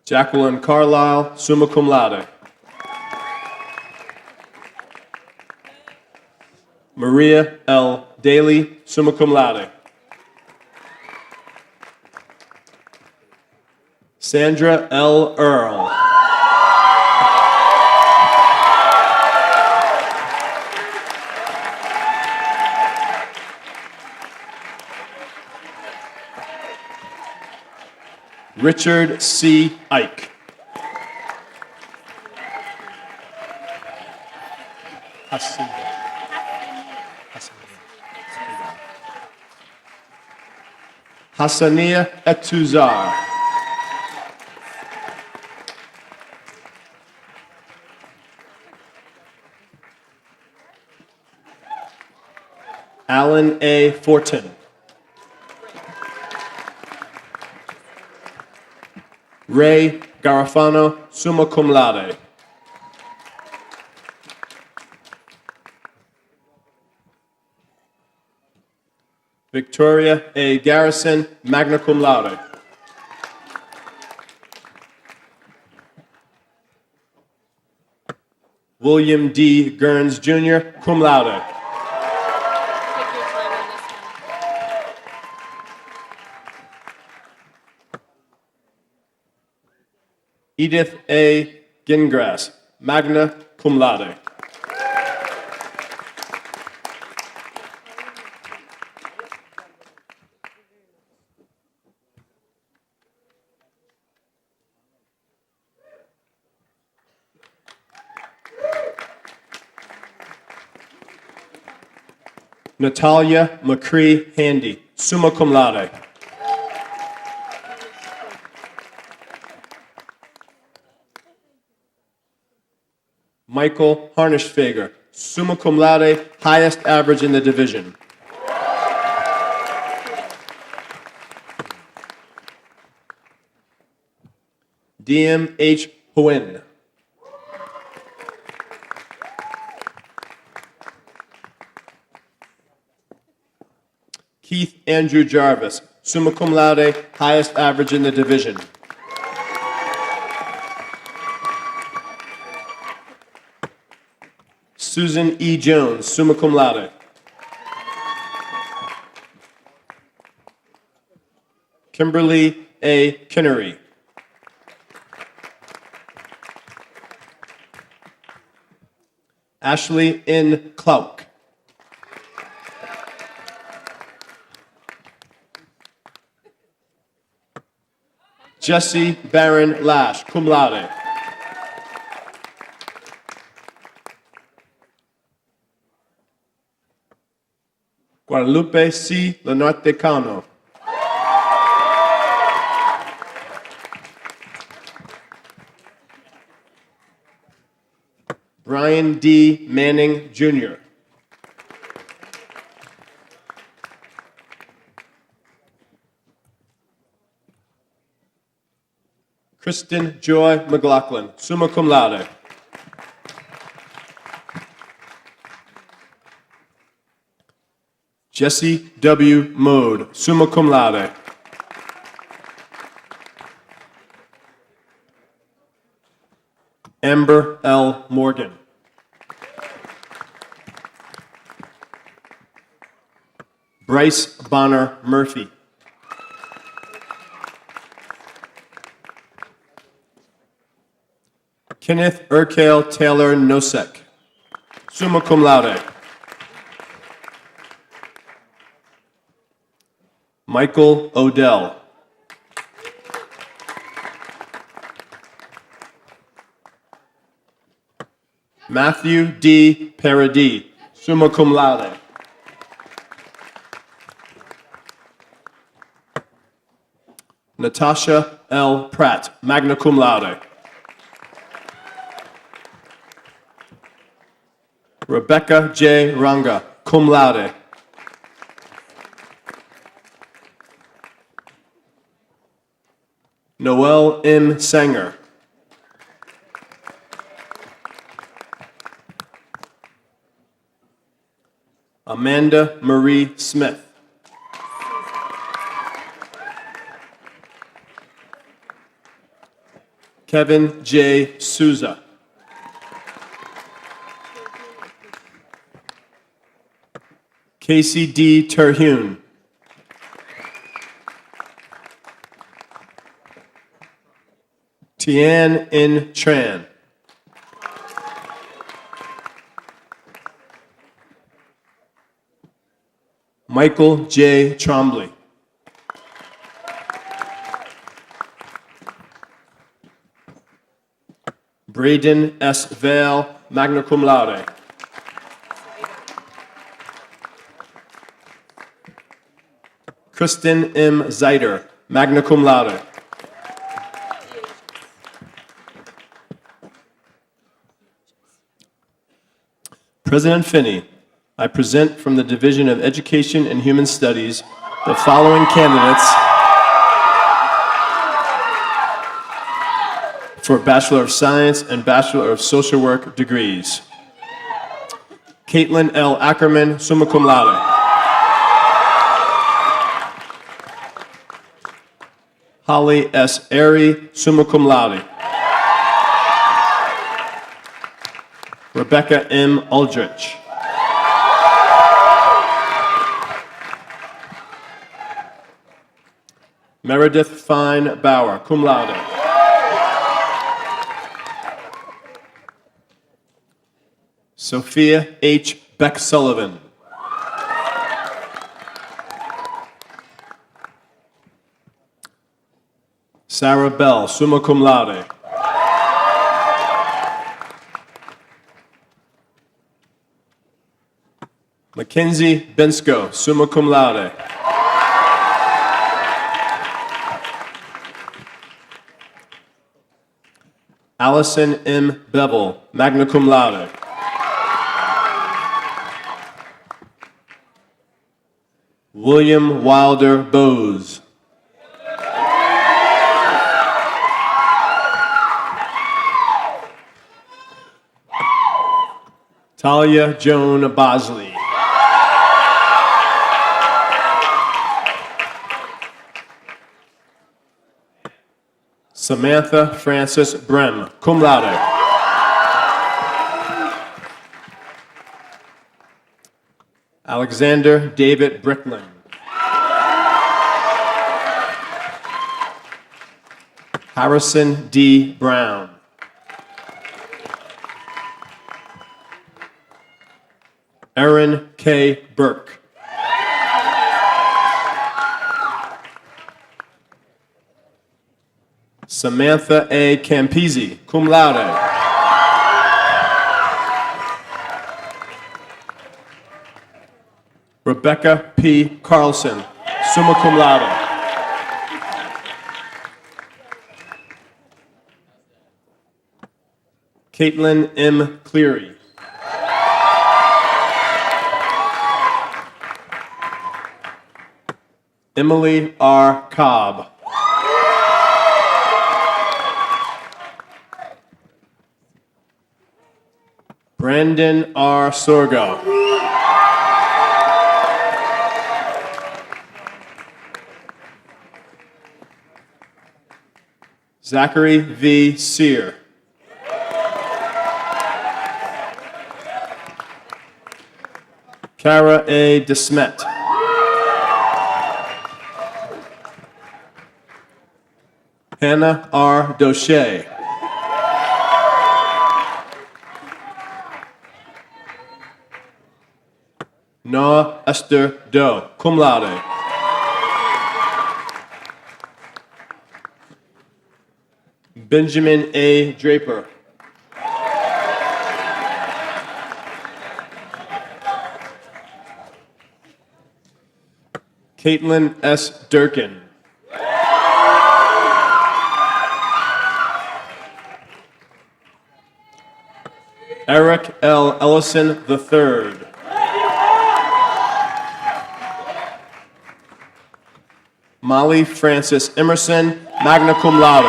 [SPEAKER 1] Jacqueline Carlisle, summa cum laude. Maria L. Daly, summa cum laude. Sandra L. Earl. Richard C. Ike. Hassania Etuzar. Alan A. Fortin. Ray Garofano, summa cum laude. Victoria A. Garrison, magna cum laude. William D. Gerns, Jr., cum laude. Edith A. Gingras, magna cum laude. Natalia McCree Handy, summa cum laude. Michael Harnischfager, summa cum laude, highest average in the division. DM H. Huen. Keith Andrew Jarvis, summa cum laude, highest average in the division. Susan E. Jones, summa cum laude. Kimberly A. Kinnery. Ashley N. Clark. Jesse Barron Lash, cum laude. Guadalupe C. Lenartecano. Brian D. Manning, Jr. Kristen Joy McLaughlin, summa cum laude. Jesse W. Mode, summa cum laude. Amber L. Morgan. Bryce Bonner Murphy. Kenneth Urquhart Taylor Nosek, summa cum laude. Michael Odell. Matthew D. Paradis, summa cum laude. Natasha L. Pratt, magna cum laude. Rebecca J. Ranga, cum laude. Noel M. Sanger. Amanda Marie Smith. Kevin J. Souza. Casey D. Terhune. Tian In Tran. Michael J. Trombley. Braden S. Vale, magna cum laude. Kristen M. Zeiter, magna cum laude. President Finney, I present from the Division of Education and Human Studies the following candidates for Bachelor of Science and Bachelor of Social Work degrees. Caitlin L. Ackerman, summa cum laude. Holly S. Airy, summa cum laude. Rebecca M. Aldrich. Meredith Fine Bauer, cum laude. Sophia H. Beck Sullivan. Sarah Bell, summa cum laude. Mackenzie Bensko, summa cum laude. Allison M. Bevel, magna cum laude. William Wilder Bowes. Talia Joan Bosley. Samantha Frances Brem, cum laude. Alexander David Bricklin. Harrison D. Brown. Erin K. Burke. Samantha A. Campisi, cum laude. Rebecca P. Carlson, summa cum laude. Caitlin M. Cleary. Emily R. Cobb. Brandon R. Sorgo. Zachary V. Sear. Kara A. DeSmet. Hannah R. Doche. Noah Esther Doe, cum laude. Benjamin A. Draper. Caitlin S. Durkin. Eric L. Ellison III. Molly Frances Emerson, magna cum laude.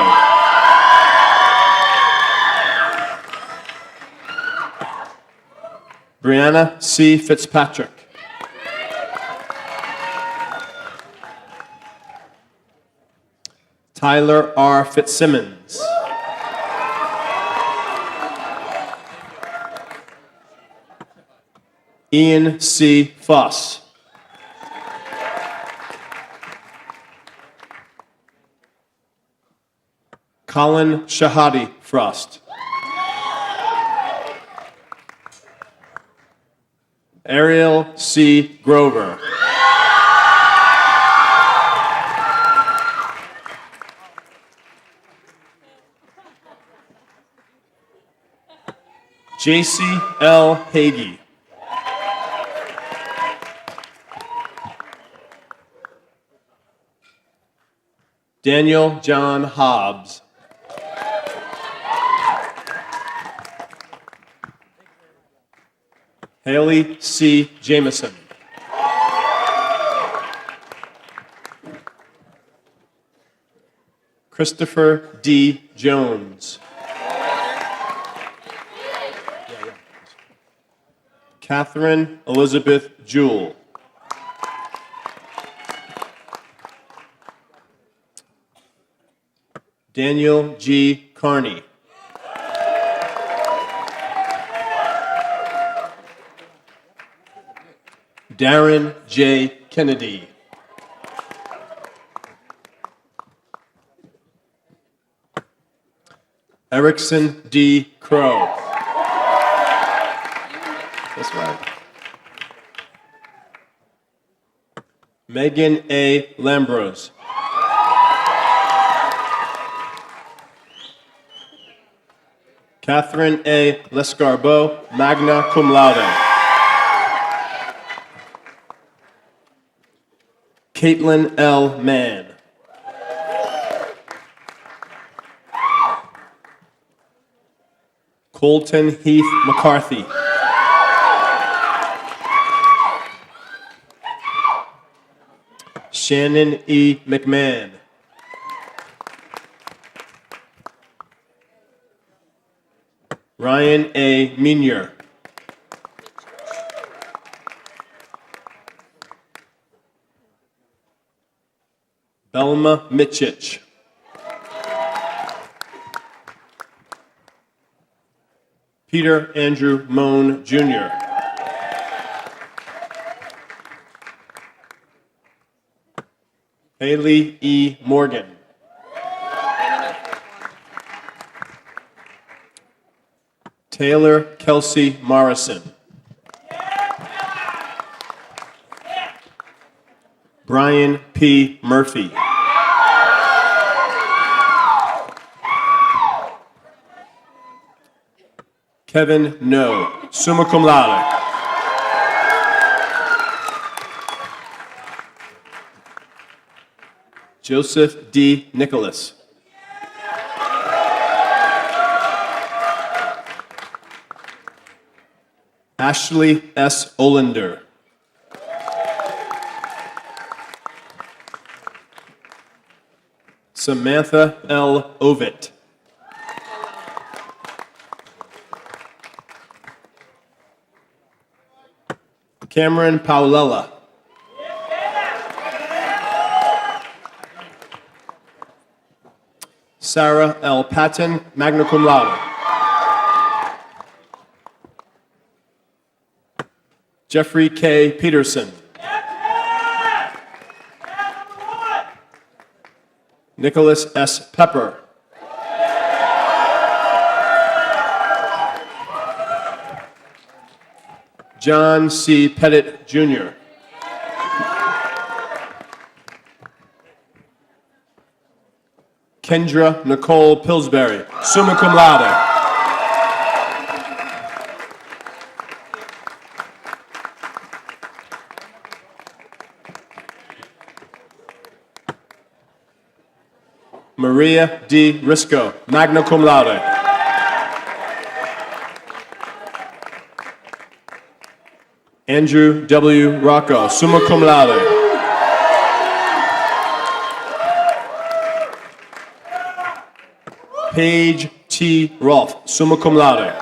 [SPEAKER 1] Brianna C. Fitzpatrick. Tyler R. Fitzsimmons. Ian C. Foss. Colin Shahadi Frost. Ariel C. Grover. J.C. L. Hagee. Daniel John Hobbs. Haley C. Jameson. Christopher D. Jones. Catherine Elizabeth Jewell. Daniel G. Carney. Darren J. Kennedy. Erickson D. Crow. That's right. Megan A. Lambros. Catherine A. Lescarbeau, magna cum laude. Caitlin L. Mann. Colton Heath McCarthy. Shannon E. McMahon. Ryan A. Minier. Belma Mitchich. Peter Andrew Moan, Jr. Haley E. Morgan. Taylor Kelsey Morrison. Brian P. Murphy. Kevin No, summa cum laude. Joseph D. Nicholas. Ashley S. Olander. Samantha L. Ovett. Cameron Paolella. Sarah L. Patton, magna cum laude. Jeffrey K. Peterson. Nicholas S. Pepper. John C. Pettit, Jr. Kendra Nicole Pillsbury, summa cum laude. Maria D. Risco, magna cum laude. Andrew W. Rocco, summa cum laude. Paige T. Rolfe, summa cum laude.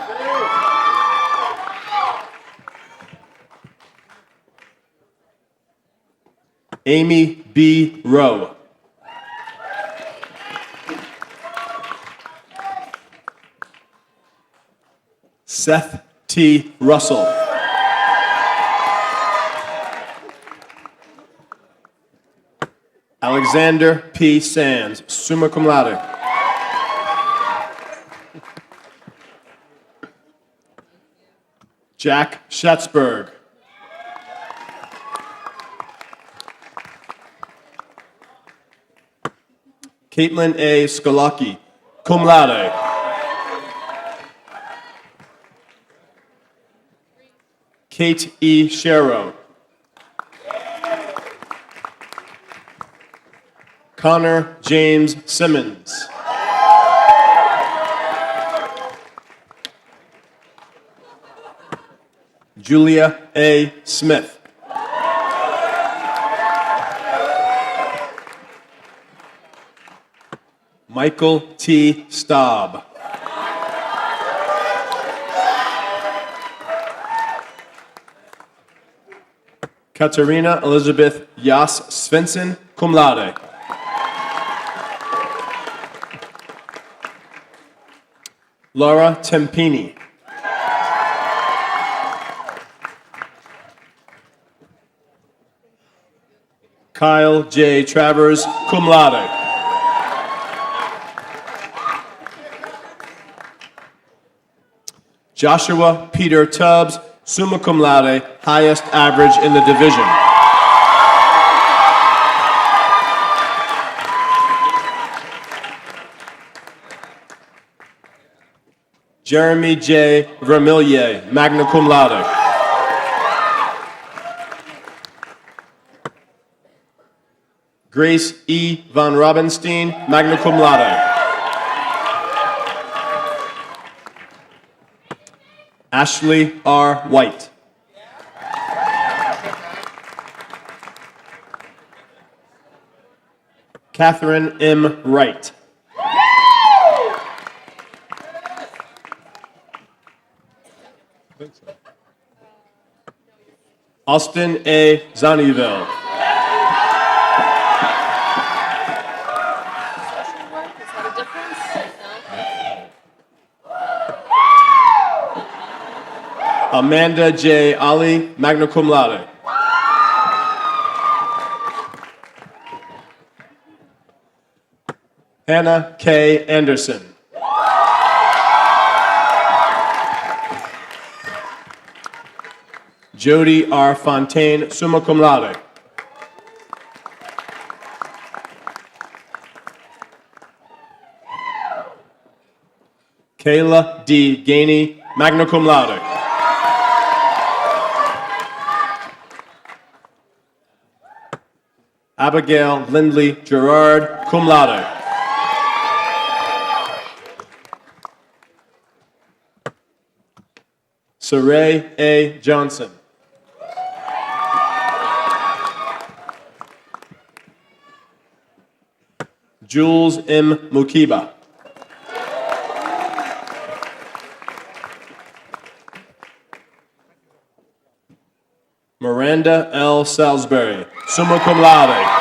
[SPEAKER 1] Amy B. Rowe. Seth T. Russell. Alexander P. Sands, summa cum laude. Jack Schatzberg. Caitlin A. Skolaki, cum laude. Kate E. Sharrow. Connor James Simmons. Julia A. Smith. Michael T. Staub. Katarina Elizabeth Jas Svensson, cum laude. Laura Tempini. Kyle J. Travers, cum laude. Joshua Peter Tubbs, summa cum laude, highest average in the division. Jeremy J. Vermillier, magna cum laude. Grace E. Von Rabenstein, magna cum laude. Ashley R. White. Catherine M. Wright. Austin A. Zanivel. Amanda J. Ali, magna cum laude. Hannah K. Anderson. Jody R. Fontaine, summa cum laude. Kayla D. Gainey, magna cum laude. Abigail Lindley Gerard, cum laude. Saray A. Johnson. Jules M. Mukiba. Miranda L. Salisbury, summa cum laude.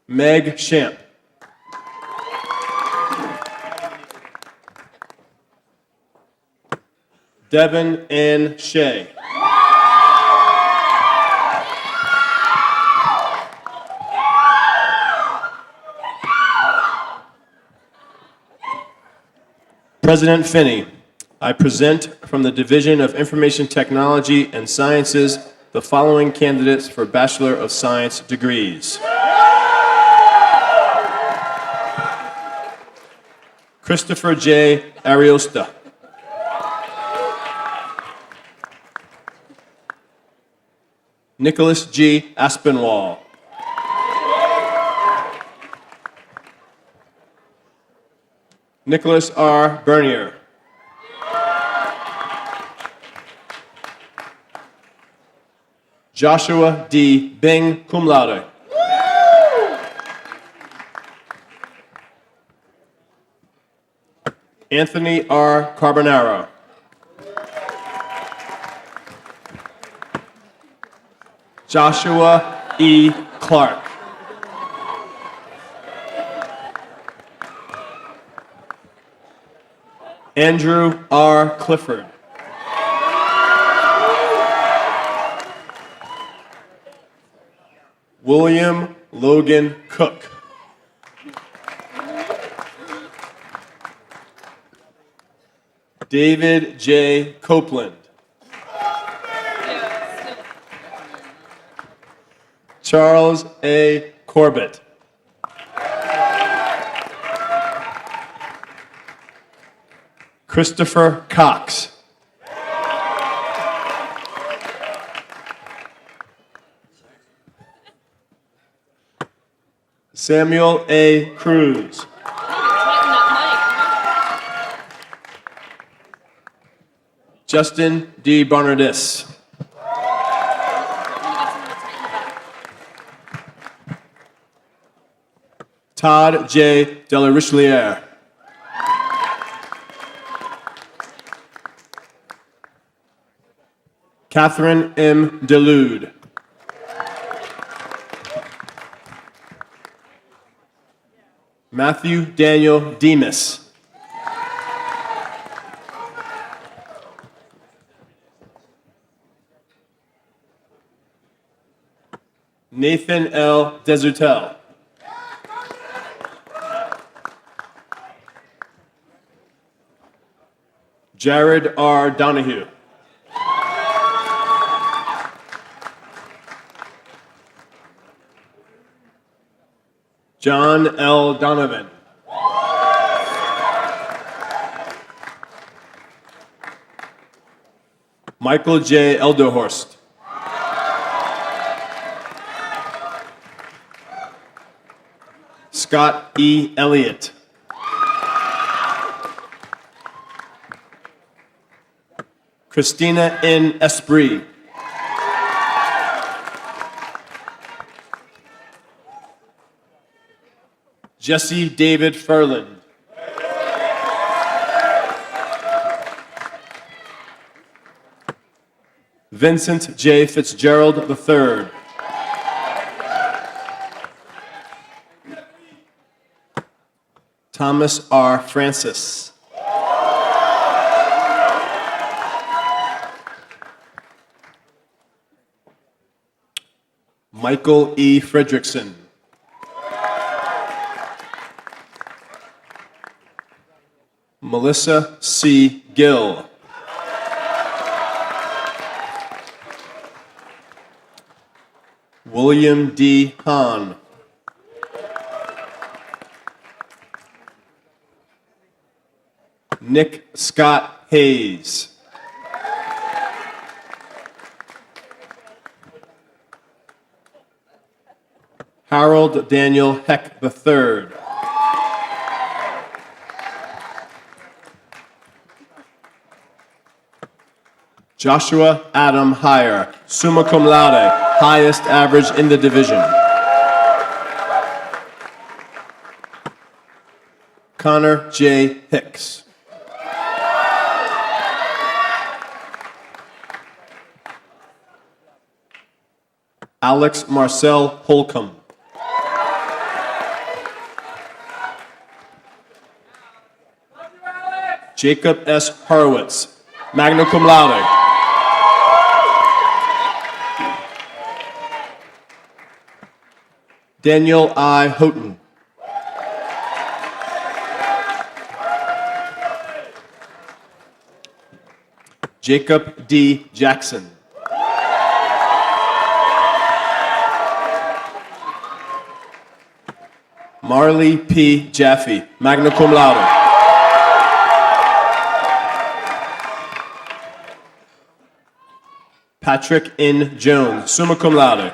[SPEAKER 1] Meg Shamp. Devin N. Shea. President Finney, I present from the Division of Information Technology and Sciences the following candidates for Bachelor of Science degrees. Christopher J. Ariosta. Nicholas G. Aspinwall. Nicholas R. Bernier. Joshua D. Bing, cum laude. Anthony R. Carbonaro. Joshua E. Clark. Andrew R. Clifford. William Logan Cook. David J. Copeland. Charles A. Corbett. Christopher Cox. Samuel A. Cruz. Justin D. Barnardis. Todd J. Della Richelieu. Catherine M. Delude. Matthew Daniel Demas. Nathan L. Desertel. Jared R. Donahue. John L. Donovan. Michael J. Elderhorst. Scott E. Elliott. Christina N. Esprit. Jesse David Ferland. Vincent J. Fitzgerald III. Thomas R. Francis. Michael E. Fredrickson. Melissa C. Gill. William D. Hahn. Nick Scott Hayes. Harold Daniel Heck III. Joshua Adam Heyer, summa cum laude, highest average in the division. Connor J. Hicks. Alex Marcel Holcomb. Jacob S. Horowitz, magna cum laude. Daniel I. Houghton. Jacob D. Jackson. Marley P. Jaffe, magna cum laude. Patrick N. Jones, summa cum laude.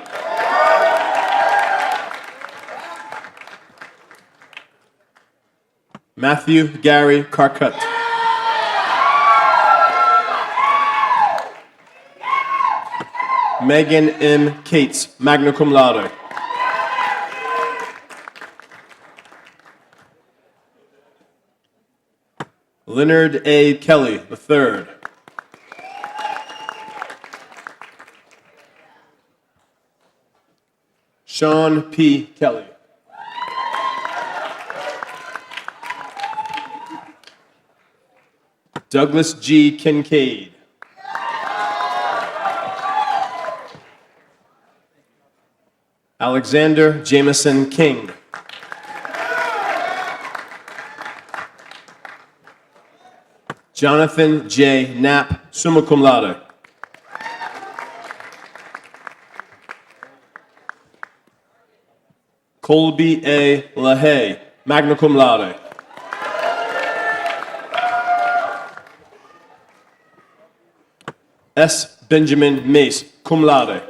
[SPEAKER 1] Matthew Gary Carcutt. Megan M. Cates, magna cum laude. Leonard A. Kelly III. Sean P. Kelly. Douglas G. Kincaid. Alexander Jameson King. Jonathan J. Knapp, summa cum laude. Colby A. LaHaye, magna cum laude. S. Benjamin Mace, cum laude.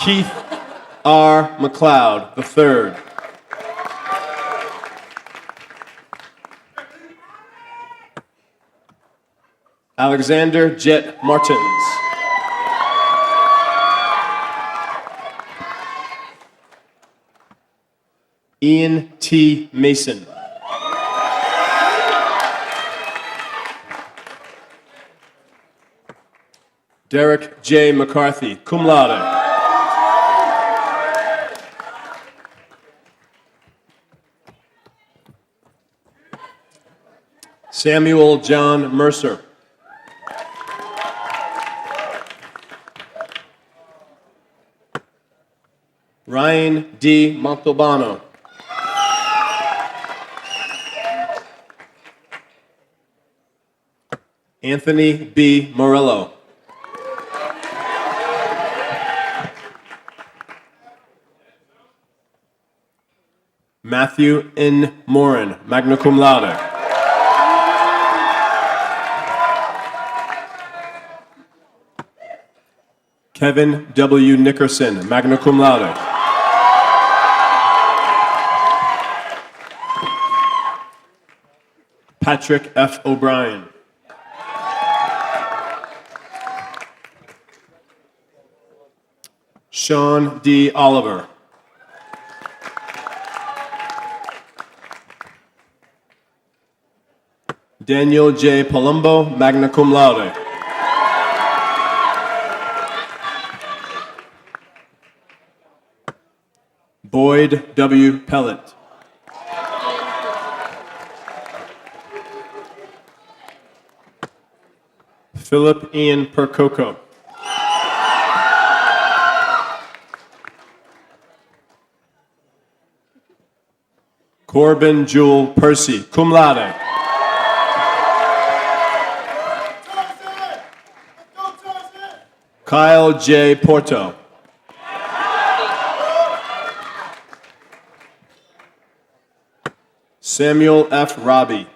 [SPEAKER 1] Keith R. McLeod, III. Alexander Jet Martins. Ian T. Mason. Derek J. McCarthy, cum laude. Samuel John Mercer. Ryan D. Montalbano. Anthony B. Morello. Matthew N. Morin, magna cum laude. Kevin W. Nickerson, magna cum laude. Patrick F. O'Brien. Sean D. Oliver. Daniel J. Palumbo, magna cum laude. Boyd W. Pellet. Philip Ian Percoco. Corbin Jewel Percy, cum laude. Kyle J. Porto. Samuel F. Robbie.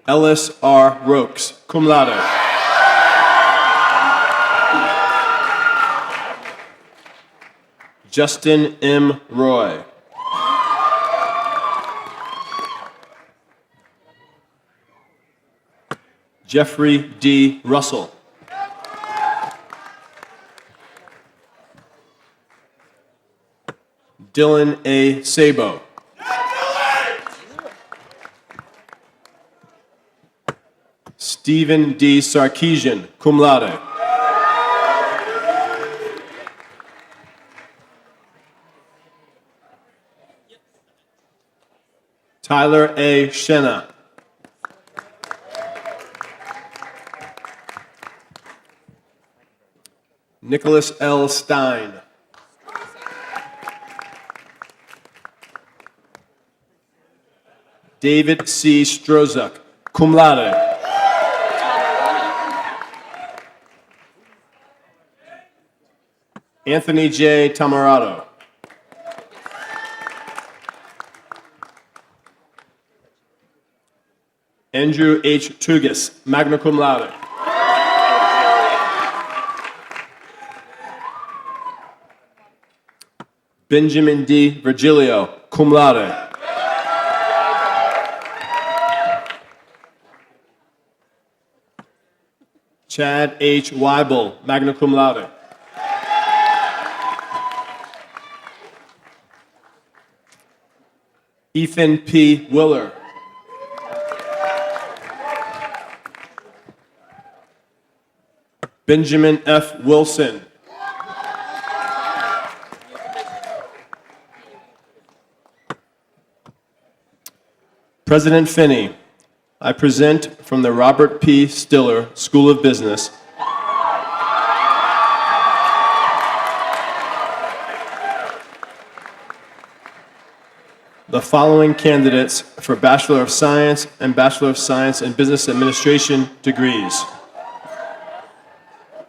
[SPEAKER 1] Ellis R. Rokes, cum laude. Justin M. Roy. Jeffrey D. Russell. Dylan A. Sabo. Stephen D. Sarkeesian, cum laude. Tyler A. Shenna. Nicholas L. Stein. David C. Strozak, cum laude. Anthony J. Tamarado. Andrew H. Tugas, magna cum laude. Benjamin D. Virgilio, cum laude. Chad H. Weibel, magna cum laude. Ethan P. Willer. Benjamin F. Wilson. President Finney, I present from the Robert P. Stiller School of Business the following candidates for Bachelor of Science and Bachelor of Science in Business Administration degrees.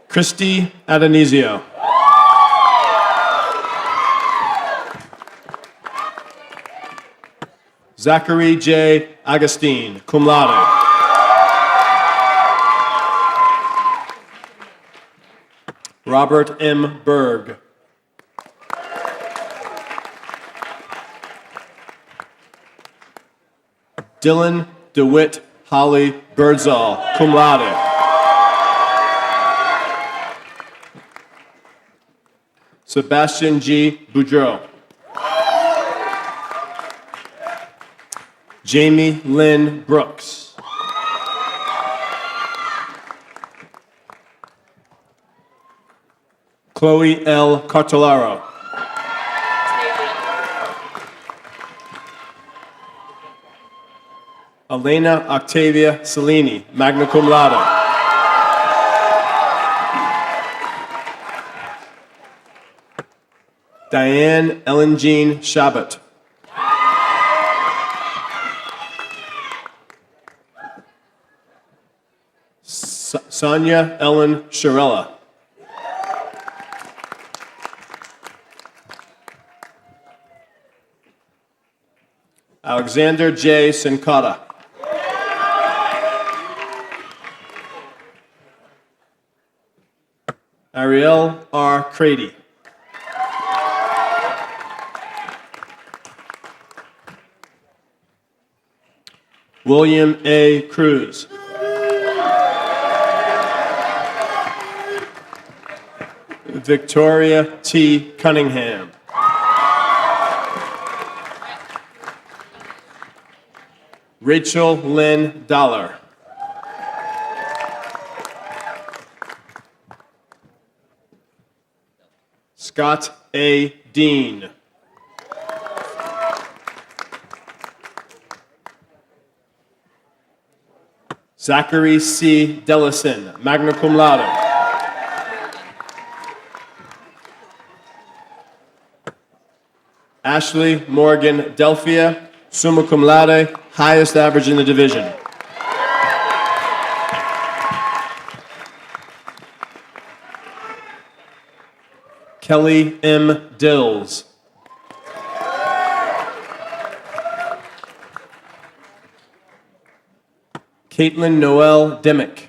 [SPEAKER 1] Christy Adonisio. Zachary J. Agustin, cum laude. Robert M. Berg. Dylan DeWitt Holly Birdsall, cum laude. Sebastian G. Boudreau. Jamie Lynn Brooks. Chloe L. Cartolaro. Elena Octavia Cellini, magna cum laude. Diane Ellen Jean Shabbat. Sonia Ellen Sharella. Alexander J. Sincata. Ariel R. Crady. William A. Cruz. Victoria T. Cunningham. Rachel Lynn Dollar. Scott A. Dean. Zachary C. Dellison, magna cum laude. Ashley Morgan Delphia, summa cum laude, highest average in the division. Kelly M. Dills. Caitlin Noel Dimick.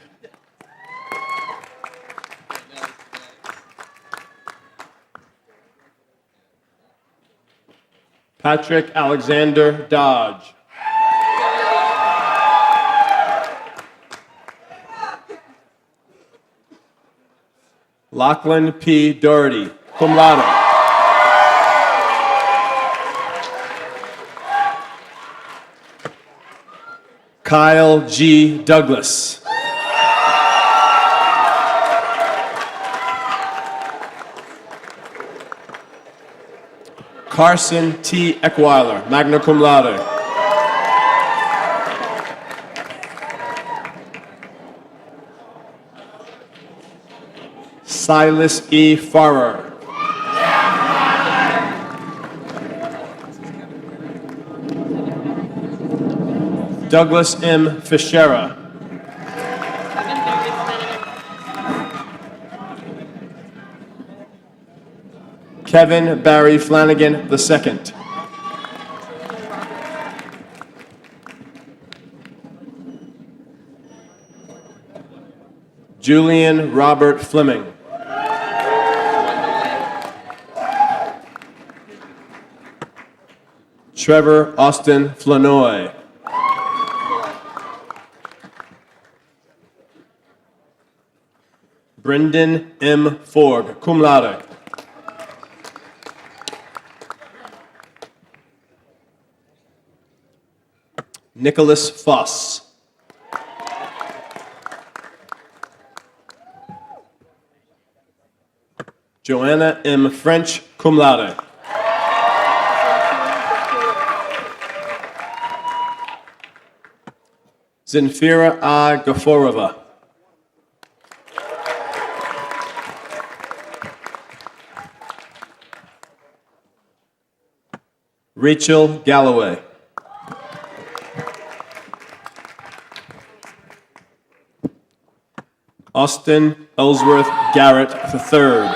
[SPEAKER 1] Patrick Alexander Dodge. Lachlan P. Doherty, cum laude. Kyle G. Douglas. Carson T. Eckweiler, magna cum laude. Silas E. Farrer. Douglas M. Fischera. Kevin Barry Flanagan II. Julian Robert Fleming. Trevor Austin Flanoy. Brendan M. Forg, cum laude. Nicholas Foss. Joanna M. French, cum laude. Zinfira A. Gaforova. Rachel Galloway. Austin Ellsworth Garrett III.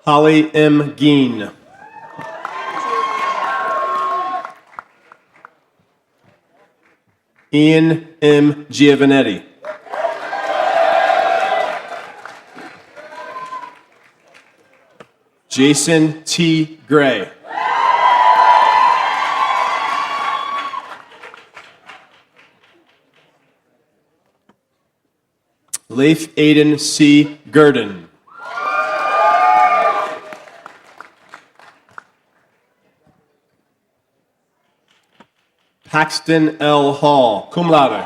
[SPEAKER 1] Holly M. Geen. Ian M. Giovanetti. Jason T. Gray. Leif Aiden C. Gurdon. Paxton L. Hall, cum laude.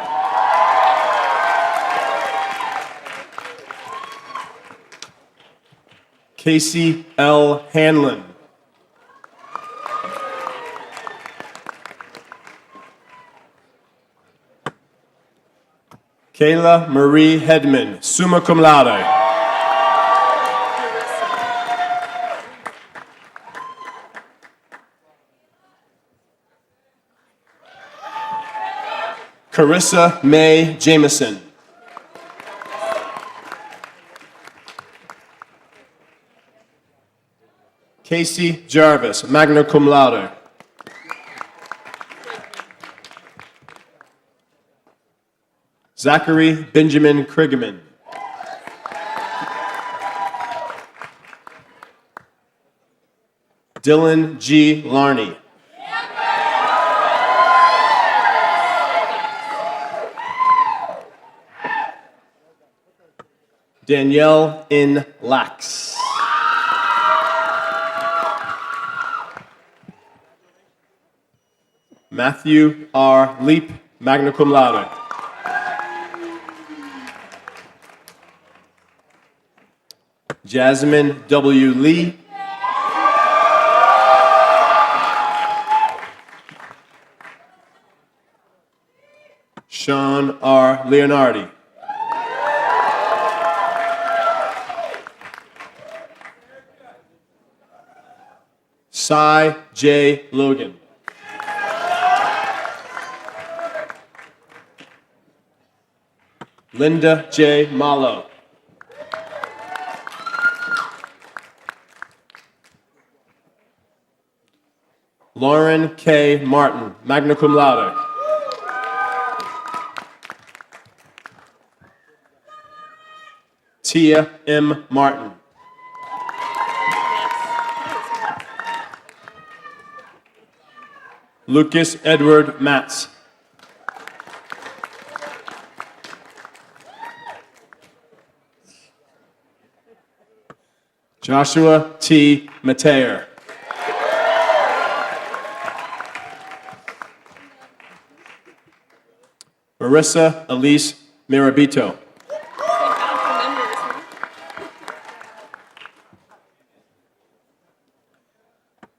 [SPEAKER 1] Casey L. Hanlon. Kayla Marie Hedman, summa cum laude. Carissa May Jameson. Casey Jarvis, magna cum laude. Zachary Benjamin Krigman. Dylan G. Larney. Danielle N. Lax. Matthew R. Leap, magna cum laude. Jasmine W. Lee. Sean R. Leonardi. Cy J. Logan. Linda J. Malo. Lauren K. Martin, magna cum laude. Tia M. Martin. Lucas Edward Matz. Joshua T. Mateer. Marissa Elise Mirabito.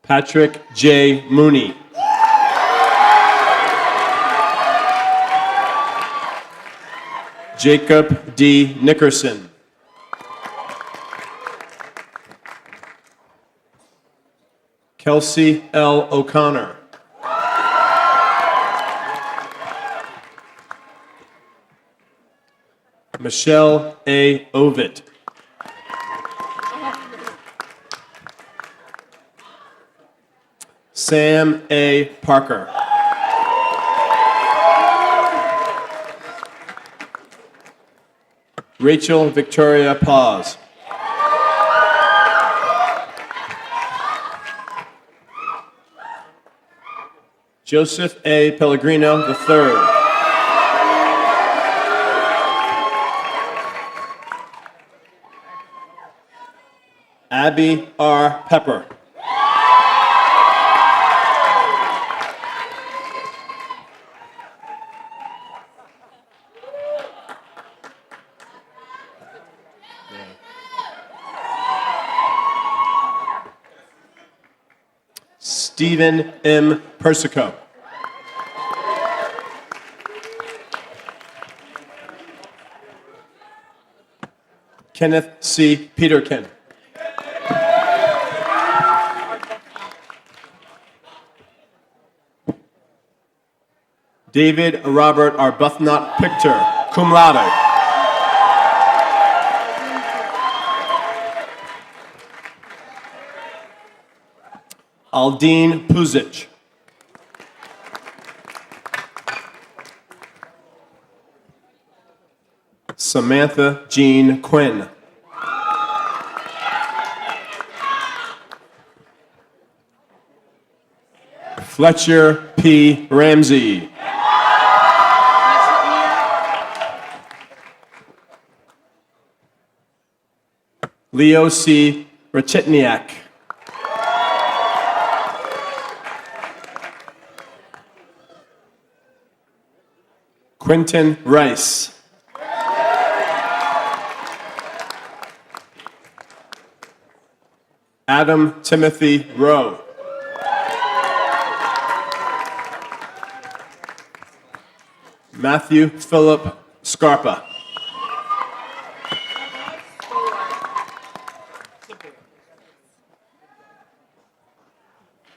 [SPEAKER 1] Patrick J. Mooney. Jacob D. Nickerson. Kelsey L. O'Connor. Michelle A. Ovid. Sam A. Parker. Rachel Victoria Paz. Joseph A. Pellegrino III. Abby R. Pepper. Stephen M. Persico. Kenneth C. Peterkin. David Robert Arbuthnot Pictor, cum laude. Aldine Puzic. Samantha Jean Quinn. Fletcher P. Ramsey. Leo C. Rachitniak. Quentin Rice. Adam Timothy Rowe. Matthew Philip Scarpa.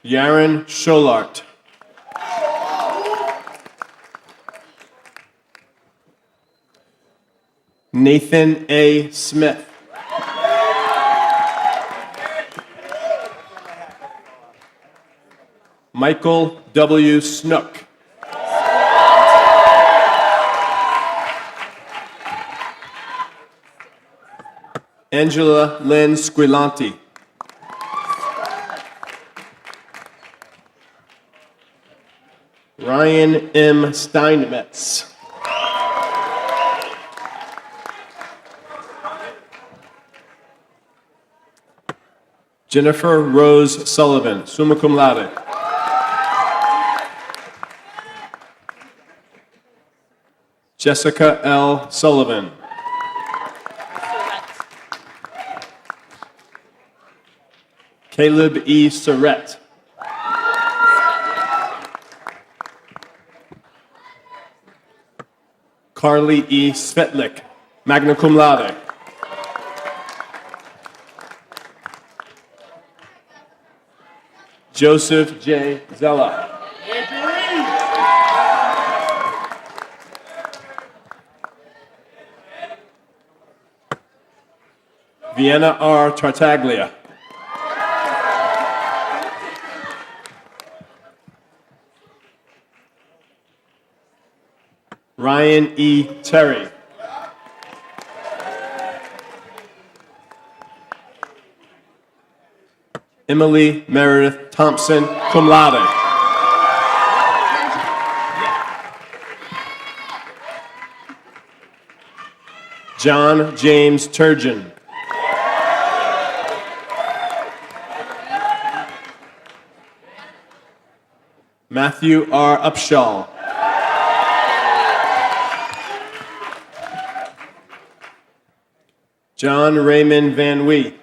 [SPEAKER 1] Yaron Scholart. Nathan A. Smith. Michael W. Snook. Angela Lynn Squilanti. Ryan M. Steinmetz. Jennifer Rose Sullivan, summa cum laude. Jessica L. Sullivan. Caleb E. Surrett. Carly E. Svetlik, magna cum laude. Joseph J. Zella. Vienna R. Tartaglia. Ryan E. Terry. Emily Meredith Thompson, cum laude. John James Turgeon. Matthew R. Upshaw. John Raymond Van Wee.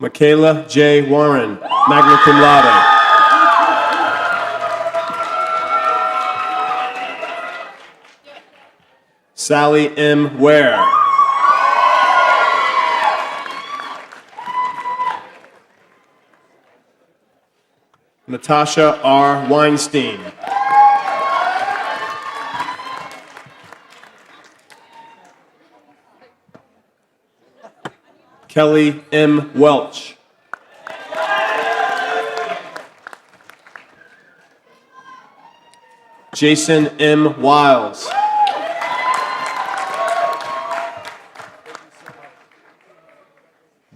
[SPEAKER 1] Michaela J. Warren, magna cum laude. Sally M. Ware. Natasha R. Weinstein. Kelly M. Welch. Jason M. Wiles.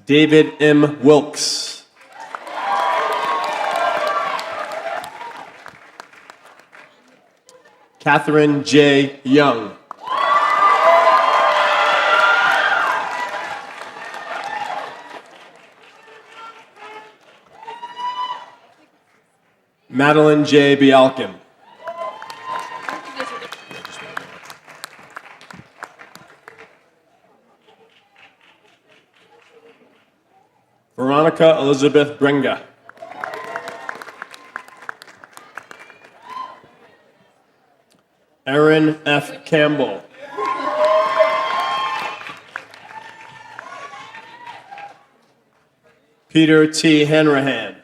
[SPEAKER 1] David M. Wilkes. Catherine J. Young. Madeline J. Bialkin. Veronica Elizabeth Brenga. Erin F. Campbell. Peter T. Hanrahan.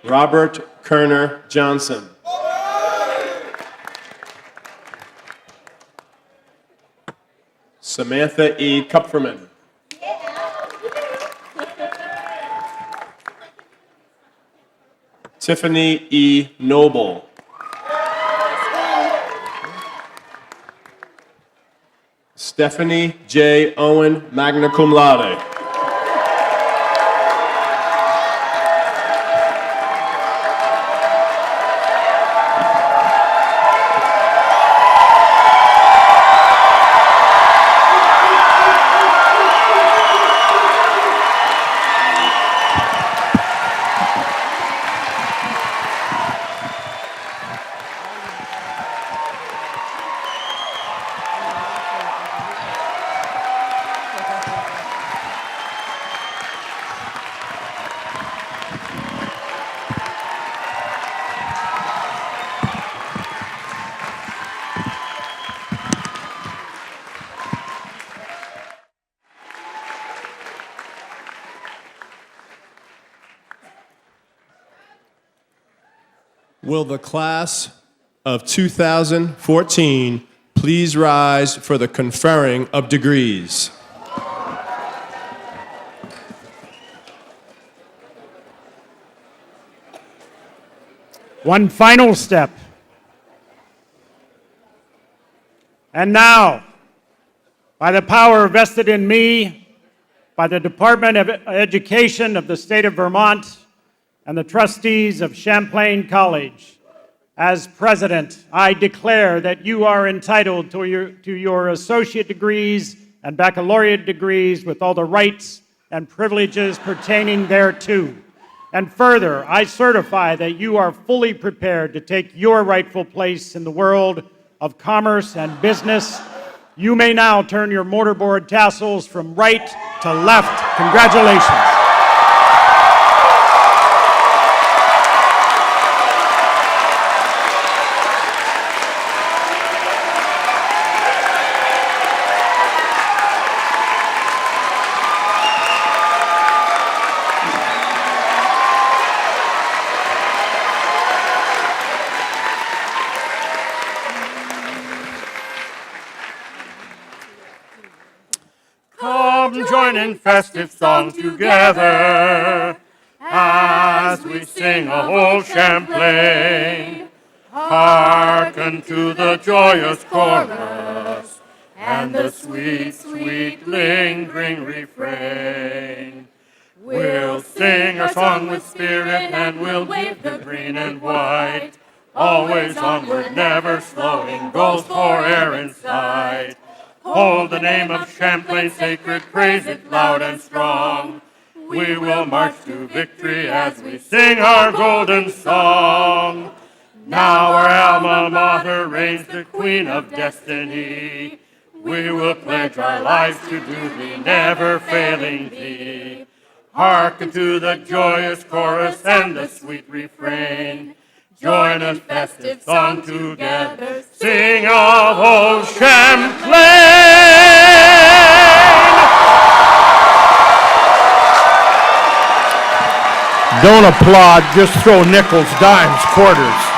[SPEAKER 1] Robert Kerner Johnson. Samantha E. Kupferman. Tiffany E. Noble. Stephanie J. Owen, magna cum laude. Will the class of 2014 please rise for the conferring of degrees?
[SPEAKER 6] One final step. And now, by the power vested in me by the Department of Education of the state of Vermont and the trustees of Champlain College, as president, I declare that you are entitled to your associate degrees and baccalaureate degrees with all the rights and privileges pertaining thereto. And further, I certify that you are fully prepared to take your rightful place in the world of commerce and business. You may now turn your mortarboard tassels from right to left. Congratulations.
[SPEAKER 12] Come join in festive song together as we sing of old Champlain. Hearken to the joyous chorus and the sweet, sweet lingering refrain. We'll sing our song with spirit and we'll give the green and white. Always onward, never slowing, goes for air in sight. Hold the name of Champlain sacred, praise it loud and strong. We will march to victory as we sing our golden song. Now our alma mater reigns, the queen of destiny. We will pledge our lives to do thee, never failing thee. Hearken to the joyous chorus and the sweet refrain. Join in festive song together, sing of old Champlain.
[SPEAKER 13] Don't applaud, just throw nickels, dimes, quarters.